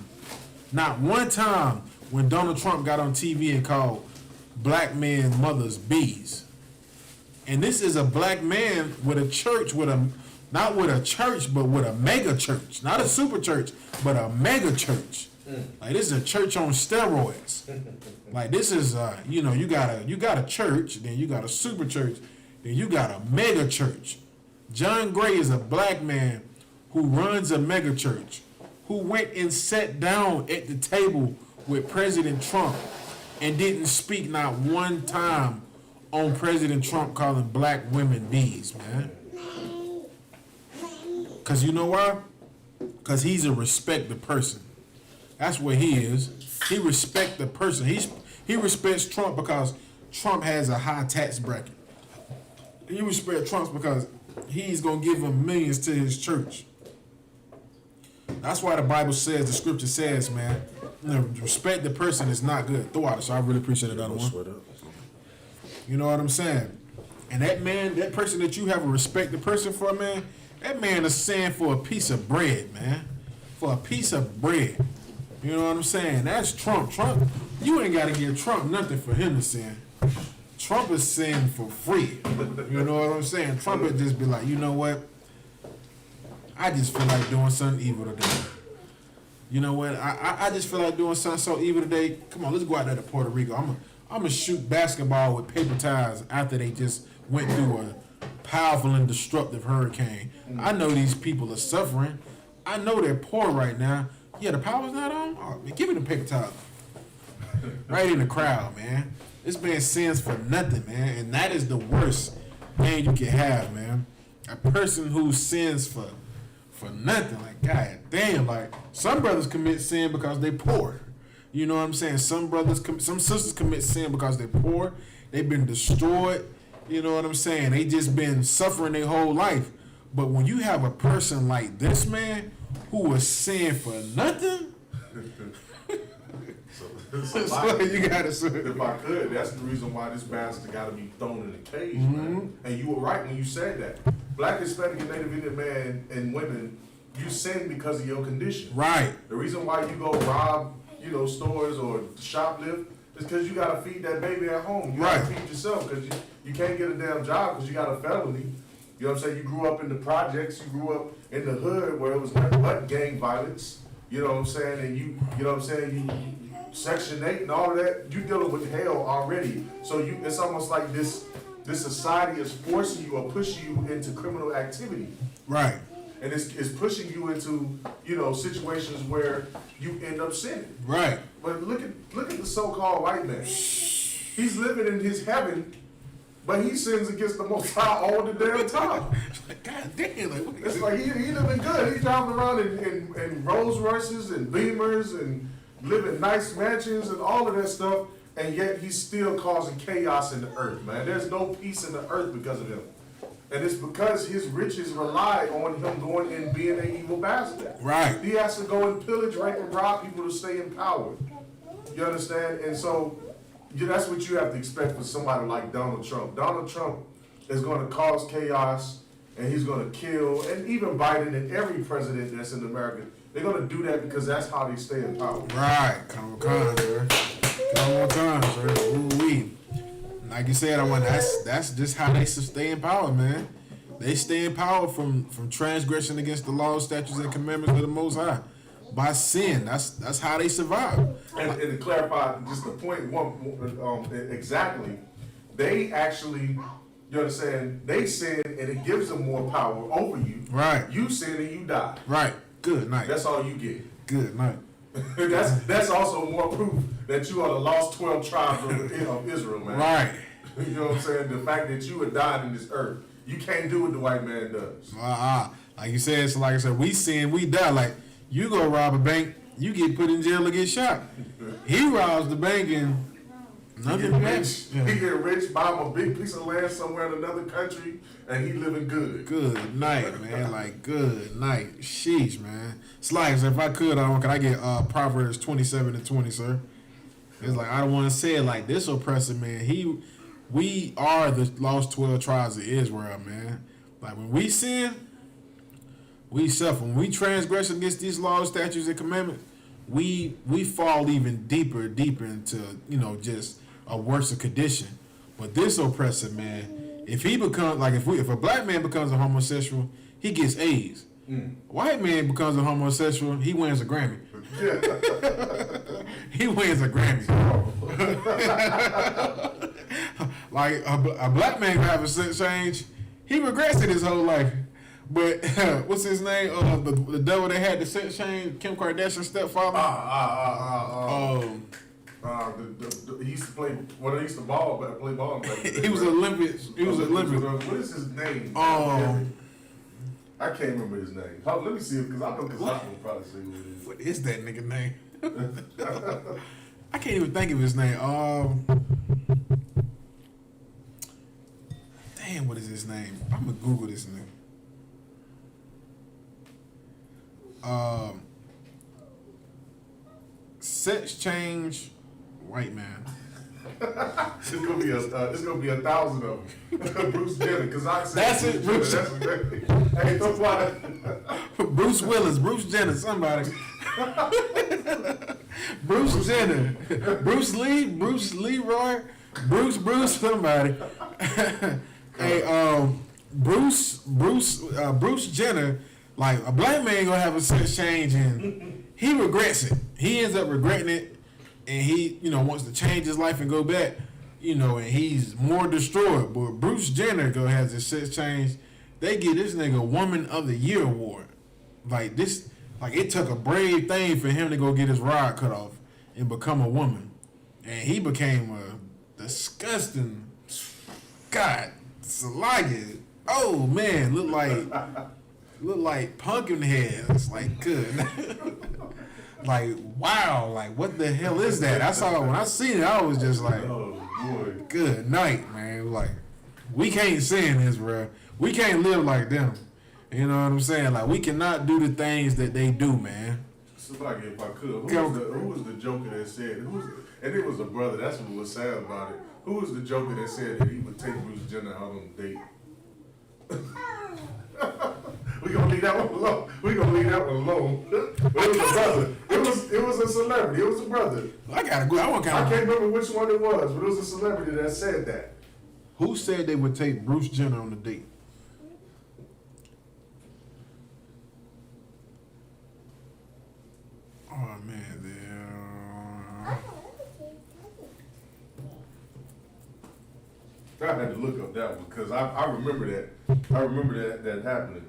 when Donald Trump got on TV and called black men mothers bees. And this is a black man with a church, not with a church, but with a mega church. Not a super church, but a mega church. Like this is a church on steroids. Like this is you got a church, then you got a super church, then you got a mega church. John Gray is a black man who runs a mega church, who went and sat down at the table with President Trump and didn't speak not one time on President Trump calling black women bees, man. Because you know why? Because he's a respected person. That's what he is. He respects the person. He respects Trump because Trump has a high tax bracket. He respects Trump because he's going to give him millions to his church. That's why the Bible says, the scripture says, man, respect the person is not good. Throw out, so I really appreciate that other one. You know what I'm saying? And that man, that person that you have a respect the person for, man, that man is saying for a piece of bread, man. For a piece of bread. You know what I'm saying? That's Trump. Trump, you ain't got to give Trump nothing for him to sin. Trump is sin for free. You know what I'm saying? Trump would just be like, you know what? I just feel like doing something evil today. You know what? I just feel like doing something so evil today. Come on, let's go out there to Puerto Rico. I'm gonna shoot basketball with paper towels after they just went through a powerful and destructive hurricane. I know these people are suffering. I know they're poor right now. Yeah, the power's not on? Oh, man, give me the paper towel. Right in the crowd, man. This man sins for nothing, man. And that is the worst thing you can have, man. A person who sins for nothing. Like, God damn. Like, some brothers commit sin because they poor. You know what I'm saying? Some sisters commit sin because they're poor. They've been destroyed. You know what I'm saying? They just been suffering their whole life. But when you have a person like this man who was sin for nothing, so you gotta say. If I could, that's the reason why this bastard got to be thrown in a cage, man. And you were right when you said that. Black, Hispanic, and Native Indian man and women, you sin because of your condition. Right. The reason why you go rob, stores or shoplift is because you got to feed that baby at home. You got to feed yourself because you can't get a damn job because you got a felony. You know what I'm saying? You grew up in the projects. You grew up in the hood where it was nothing but gang violence. You know what I'm saying? And you know what I'm saying? Section 8 and all of that, you dealing with hell already. So it's almost like this society is forcing you or pushing you into criminal activity. Right. And it's pushing you into, situations where you end up sinning. Right. But look at the so-called white man. He's living in his heaven, but he sins against the Most High all the damn time. Like, God damn, like, It's like he living good. He's driving around in Rolls Royces and Beamers and living nice mansions and all of that stuff, and yet he's still causing chaos in the earth, man. There's no peace in the earth because of him. And it's because his riches rely on him going and being an evil bastard. Right. He has to go and pillage, rape, and rob people to stay in power. You understand? And so that's what you have to expect from somebody like Donald Trump. Donald Trump is going to cause chaos, and he's going to kill, and even Biden and every president that's in America, they're going to do that because that's how they stay in power. Right. Come on, sir. Come on, sir. Ooh-wee. Like you said, that's just how they stay in power, man. They stay in power from transgression against the laws, statutes, and commandments of the Most High. By sin. That's how they survive. And to clarify just the point exactly, they actually, you understand, they sin and it gives them more power over you. Right. You sin and you die. Right. Good night. That's all you get. Good night. that's also more proof that you are the lost 12 tribes of Israel, man. Right. You know what I'm saying? The fact that you would die in this earth, you can't do what the white man does. Like you said, so like I said, we sin, we die. Like, you go rob a bank, you get put in jail or get shot. He robs the bank and nothing happens. He get rich, buy him a big piece of land somewhere in another country, and he living good. Good night, man. Like, good night. Sheesh, man. Slice, if I could I get Proverbs 27:20, sir? It's like, I don't want to say it like this oppressor, man. We are the lost 12 tribes of Israel, man. Like, when we sin, we suffer. When we transgress against these laws, statutes, and commandments, we fall even deeper into, just a worse condition. But this oppressor, man, if he becomes, like, if a black man becomes a homosexual, he gets AIDS. White man becomes a homosexual, he wins a Grammy. He wins a Grammy. Like, a black man can have a sex change, he regrets it his whole life. But what's his name? The devil that had the sex change, Kim Kardashian's stepfather. He used to play. Well, he used to play ball. He was Olympic. What is his name? I can't remember his name. Let me see it, because I know Kasaka will probably say what it is. What is that nigga name? I can't even think of his name. Damn, what is his name? I'm gonna Google this name. Sex change, white man. It's gonna be 1,000 of them. Bruce Jenner, because I said that's it. Bruce. Hey, don't fly. Bruce Willis, Bruce Jenner, somebody. Bruce Jenner, Bruce Lee, Bruce Leroy, Bruce, somebody. Hey, Bruce Jenner. Like, a black man gonna have a sex change and he regrets it. He ends up regretting it, and he, wants to change his life and go back, and he's more destroyed. But Bruce Jenner has his sex change. They give this nigga Woman of the Year award. Like, this, like, it took a brave thing for him to go get his rod cut off and become a woman. And he became a disgusting, God, Salaya. Oh man, look like pumpkin head. It's like, good. Like, wow, like, what the hell is that? When I seen it, I was just like, oh boy, good night, man. Like, we can't sin this, bro. We can't live like them. You know what I'm saying? Like, we cannot do the things that they do, man. Somebody, if I could, who was the joker that said, and it was a brother, that's what was sad about it. Who was the joker that said that he would take Bruce Jenner out on a date? We're gonna leave that one alone. But it was a brother. It was a celebrity. It was a brother. I gotta go. I can't remember which one it was, but it was a celebrity that said that. Who said they would take Bruce Jenner on a date? Oh man, I had to look up that one because I remember that. I remember that happening.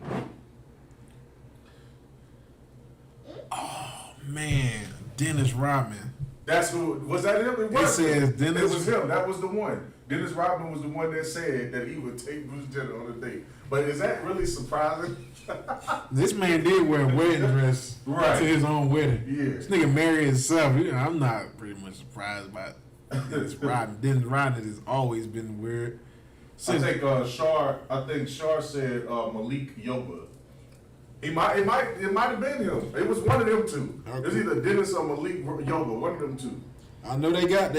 oh man, Dennis Rodman. That's who was that him? It It says Dennis. It was him. That was the one. Dennis Rodman was the one that said that he would take Bruce Jenner on a date. But is that really surprising? This man did wear a wedding dress Right. to his own wedding. Yeah. This nigga married himself. You know, I'm not pretty much surprised by Dennis Rodman. Dennis Rodman has always been weird. I think Shar said Malik Yoba. It might have been him. It was one of them two. Okay. It was either Dennis or Malik Yoba, one of them two. I know they got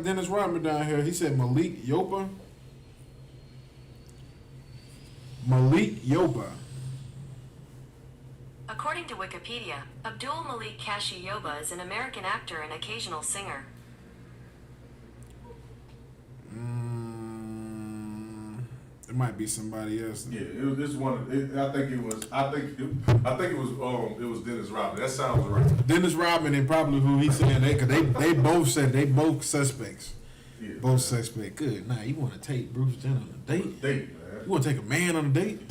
Dennis Rodman down here. He said Malik Yoba. Malik Yoba. According to Wikipedia, Abdul Malik Kashi Yoba is an American actor and occasional singer. It might be somebody else. Yeah, this one. I think it was Dennis Rodman. That sounds right. Dennis Rodman and probably who he said they both said they both suspects. Yeah, Both suspects. Good. Now you want to take Bruce Jenner on a date? Date, man. You want to take a man on a date?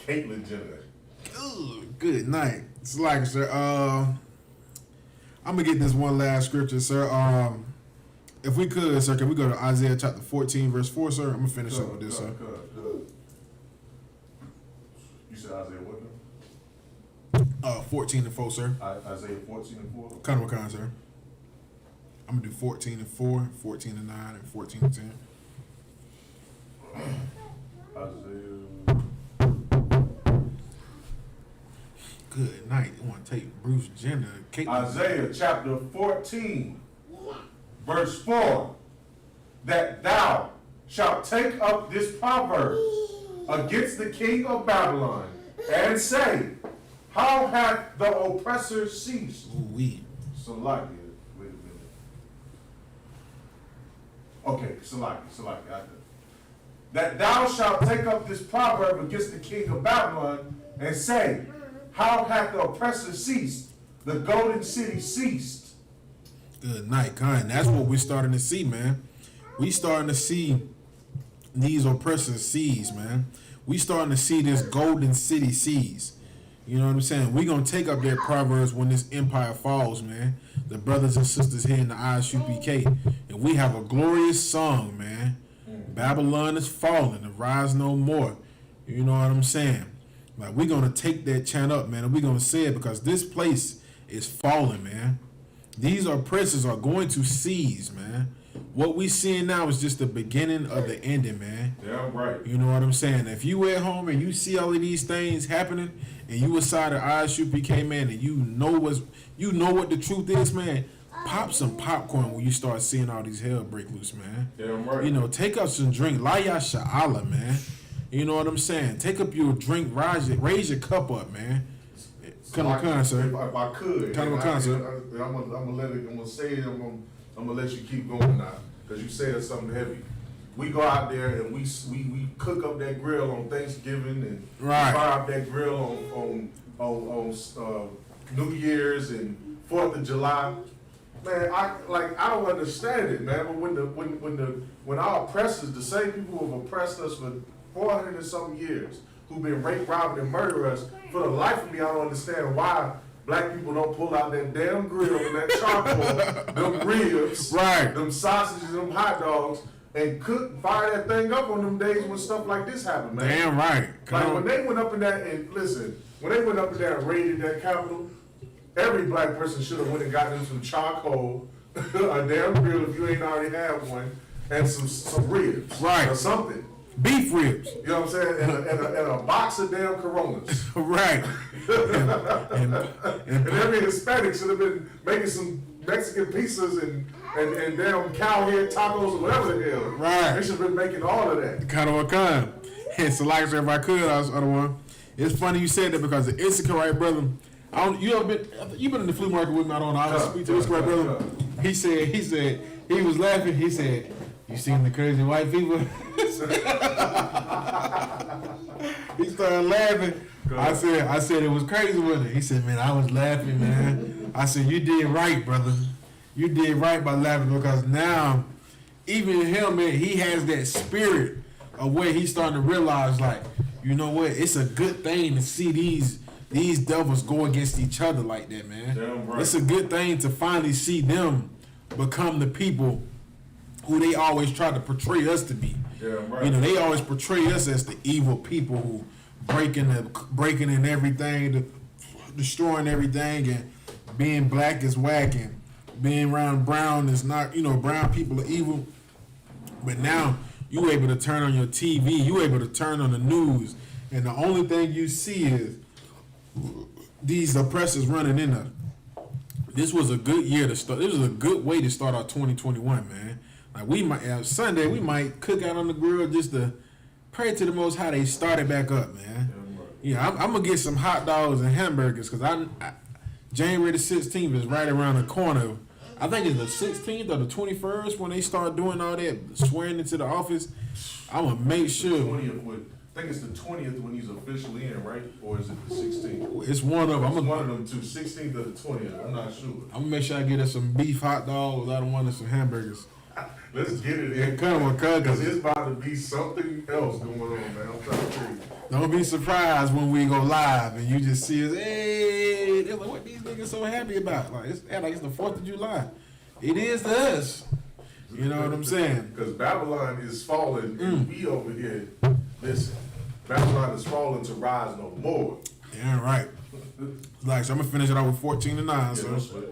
Caitlyn Jenner. Good night. It's like, sir. I'm gonna get this one last scripture, sir. If we could, sir, can we go to Isaiah chapter 14, verse 4, sir? I'm gonna finish up with this, sir. You said Isaiah what now? 14 and 4, sir. Isaiah 14 and 4. Kind of a kind, sir. I'm gonna do 14 and 4, 14 and 9, and 14 and 10. Isaiah. Good night. You want to take Bruce Jenner? Isaiah chapter 14, verse 4. That thou shalt take up this proverb against the king of Babylon and say, how hath the oppressor ceased? Ooh-wee. Salakia. Wait a minute. Okay, Salakia. That thou shalt take up this proverb against the king of Babylon and say, how hath the oppressor ceased? The golden city ceased. Good night, kind. That's what we're starting to see, man. We starting to see these oppressors seize, man. We starting to see this golden city seize. You know what I'm saying? We're going to take up their proverbs when this empire falls, man. The brothers and sisters here in the ISUPK. And we have a glorious song, man. Babylon is falling, arise no more. You know what I'm saying? Like, we're going to take that chant up, man, and we're going to say it because this place is falling, man. These oppressors are going to seize, man. What we seeing now is just the beginning of the ending, man. Yeah, right. You know what I'm saying? If you at home and you see all of these things happening, and you inside of ISUPK, man, and you know what the truth is, man, pop some popcorn when you start seeing all these hell break loose, man. Yeah, right. You know, take up some drink. Laya Sha'ala, man. You know what I'm saying? Take up your drink, raise your cup up, man. Kind of a sir. If I could. Kind of a concert. I'm gonna say it, I'm gonna let you keep going now. Because you said something heavy. We go out there and we cook up that grill on Thanksgiving and Right. fire up that grill on New Year's and 4th of July. Man, I don't understand it, man. But when our oppressors, the same people who have oppressed us for 400 and something years, who've been raped, robbed, and murdered us, for the life of me, I don't understand why black people don't pull out that damn grill and that charcoal, them ribs, Right. them sausages, them hot dogs, and fire that thing up on them days when stuff like this happened, man. Damn right. Like when they went up in that, and listen, when they went up in there and raided that Capitol, every black person should have went and got them some charcoal, a damn grill if you ain't already had one, and some ribs. Right. Or something. Beef ribs. You know what I'm saying? And a box of damn Coronas. Right. and every Hispanic should have been making some Mexican pizzas and damn cow head tacos or whatever the hell. Right. They should have been making all of that. kind of a kind. And so, like I said, if I could, I was the other one. It's funny you said that because the SUBCRIBE brother, you been in the flea market with me, I don't know. I was speaking to SUBCRIBE brother. He said, he was laughing. He said, you seen the crazy white people? He started laughing. I said it was crazy with it. He said, man, I was laughing, man. I said, you did right, brother. You did right by laughing because now, even him, man, he has that spirit of where he's starting to realize, like, you know what? It's a good thing to see these devils go against each other like that, man. Damn right. It's a good thing to finally see them become the people who they always try to portray us to be. Damn right. You know, they always portray us as the evil people who breaking in everything, destroying everything, and being black is whack, and being around brown is not. You know, brown people are evil. But now you able to turn on your TV, you able to turn on the news, and the only thing you see is these oppressors running in us. This was a good year to start. This was a good way to start our 2021, man. Like we might Sunday, we might cook out on the grill just to pray to the Most High they started back up, man. Yeah, I'm gonna get some hot dogs and hamburgers because I January the 16th is right around the corner. I think it's the 16th or the 21st when they start doing all that swearing into the office. I'm gonna make sure. 20th I think it's the 20th when he's officially in, right? Or is it the 16th? It's one of them. It's one of them two, 16th or the 20th. I'm not sure. I'm gonna make sure I get us some beef hot dogs. I don't want us some hamburgers. Let's get it in. Come on, because it's about to be something else going on, man. I'm trying to tell you. Don't be surprised when we go live and you just see us. Hey, they're like, what these niggas so happy about? Like it's the 4th of July. It is to us. You know what I'm saying? Because Babylon is falling, and we over here. Listen, Babylon is falling to rise no more. Yeah, right. Like, so I'm gonna finish it out with 14-9. So.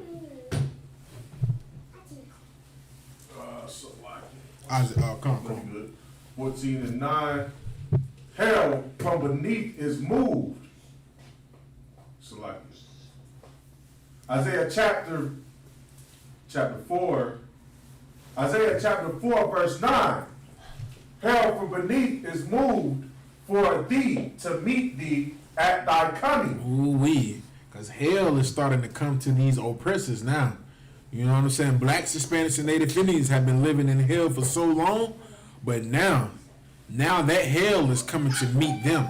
Come on. Good. 14-9. Hell from beneath is moved. Select. Isaiah chapter 4. Isaiah chapter 4, verse 9. Hell from beneath is moved for thee to meet thee at thy coming. Ooh-wee. Because hell is starting to come to these oppressors now. You know what I'm saying? Blacks, Hispanics, and Native Indians have been living in hell for so long, but now that hell is coming to meet them.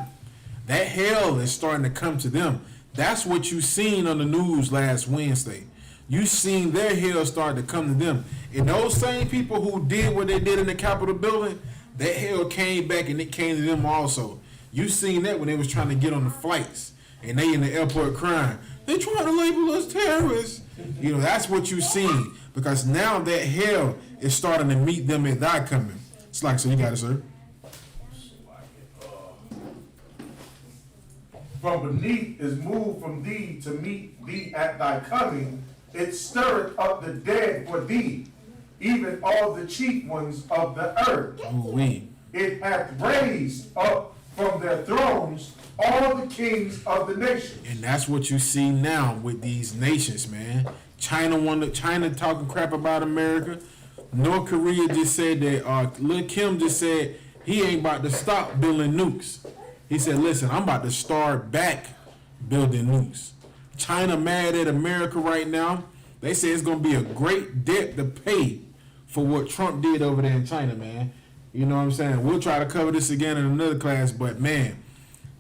That hell is starting to come to them. That's what you seen on the news last Wednesday. You seen their hell start to come to them. And those same people who did what they did in the Capitol building, that hell came back and it came to them also. You seen that when they was trying to get on the flights and they in the airport crying. They trying to label us terrorists. You know, that's what you seen. Because now that hell is starting to meet them at thy coming. It's like, so you got it, sir. From beneath is moved from thee to meet thee at thy coming. It stirreth up the dead for thee, even all the chief ones of the earth. Ooh-wee. It hath raised up from their thrones all the kings of the nations. And that's what you see now with these nations, man. China talking crap about America. North Korea just said that Lil Kim just said he ain't about to stop building nukes. He said, listen, I'm about to start back building nukes. China mad at America right now. They say it's going to be a great debt to pay for what Trump did over there in China, man. You know what I'm saying? We'll try to cover this again in another class, but man,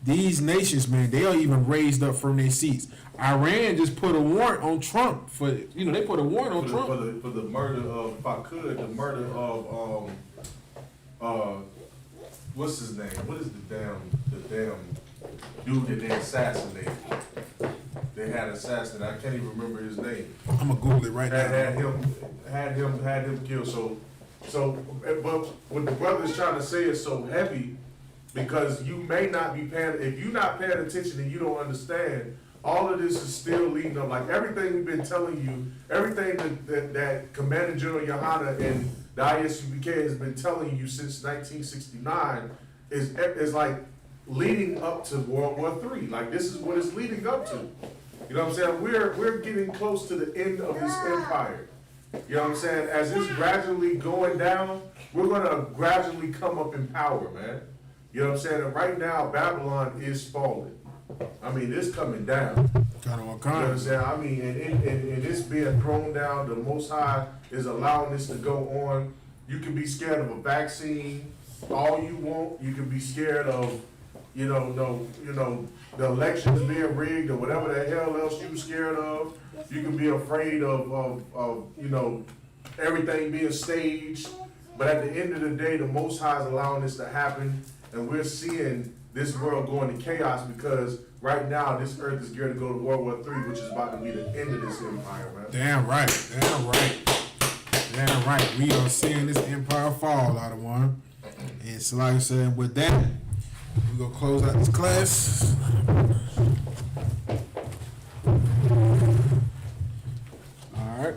these nations, man, they are even raised up from their seats. Iran just put a warrant on Trump for, you know, they put a warrant on Trump. For the murder of, if I could, the murder of, what's his name? What is the damn dude that they assassinated? They had assassinated. I can't even remember his name. I'm gonna Google it right now. Had him killed. So, but what the brother is trying to say is so heavy because you may not be paying. If you're not paying attention and you don't understand, all of this is still leading up. Like everything we've been telling you, everything that Commander General Yohana and the ISUPK has been telling you since 1969 is like leading up to World War III. Like this is what it's leading up to. You know what I'm saying? We're getting close to the end of this empire. You know what I'm saying? As it's gradually going down, we're gonna gradually come up in power, man. You know what I'm saying? And right now, Babylon is falling. I mean, it's coming down. You know what I'm saying? I mean, and it's being thrown down. The Most High is allowing this to go on. You can be scared of a vaccine all you want. You can be scared of the elections being rigged or whatever the hell else you scared of. You can be afraid of everything being staged. But at the end of the day, the Most High is allowing this to happen, and we're seeing this world going to chaos because right now this earth is geared to go to World War III, which is about to be the end of this empire, man. Damn right. Damn right. We are seeing this empire fall, out of one. And so like I said, with that, we're going to close out this class. All right.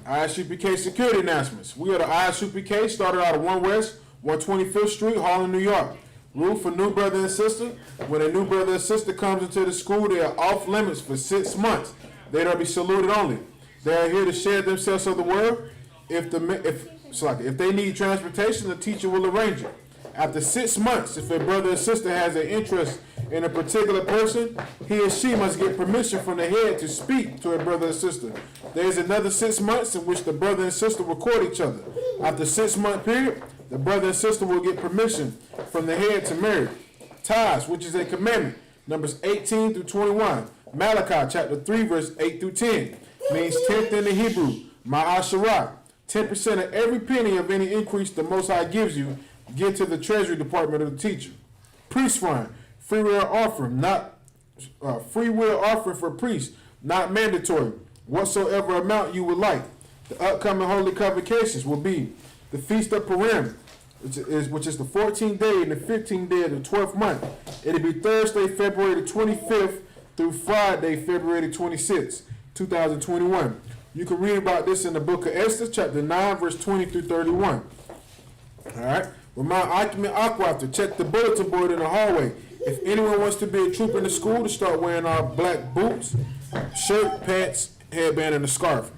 ISUPK security announcements. We are the ISUPK, started out of 1 West, 125th Street, Harlem, New York. Rule for new brother and sister. When a new brother and sister comes into the school, they are off limits for 6 months. They are to be saluted only. They are here to share themselves of the word. If they need transportation, the teacher will arrange it. After 6 months, if a brother or sister has an interest in a particular person, he or she must get permission from the head to speak to a brother or sister. There is another 6 months in which the brother and sister will court each other. After 6 month period, the brother and sister will get permission from the head to marry. Tithes, which is a commandment, Numbers 18 through 21. Malachi chapter 3 verse 8 through 10 means 10th in the Hebrew, Ma'asharah. 10% of every penny of any increase the Most High gives you, give to the treasury department of the teacher. Priest fund, free will offering for priests, not mandatory. Whatsoever amount you would like. The upcoming holy convocations will be the Feast of Purim, which is the 14th day and the 15th day of the 12th month. It'll be Thursday, February the 25th through Friday, February the 26th, 2021. You can read about this in the book of Esther, chapter 9, verse 20 through 31. All right. Remind Occupant Aquaf to check the bulletin board in the hallway. If anyone wants to be a trooper in the school, to start wearing our black boots, shirt, pants, headband, and a scarf.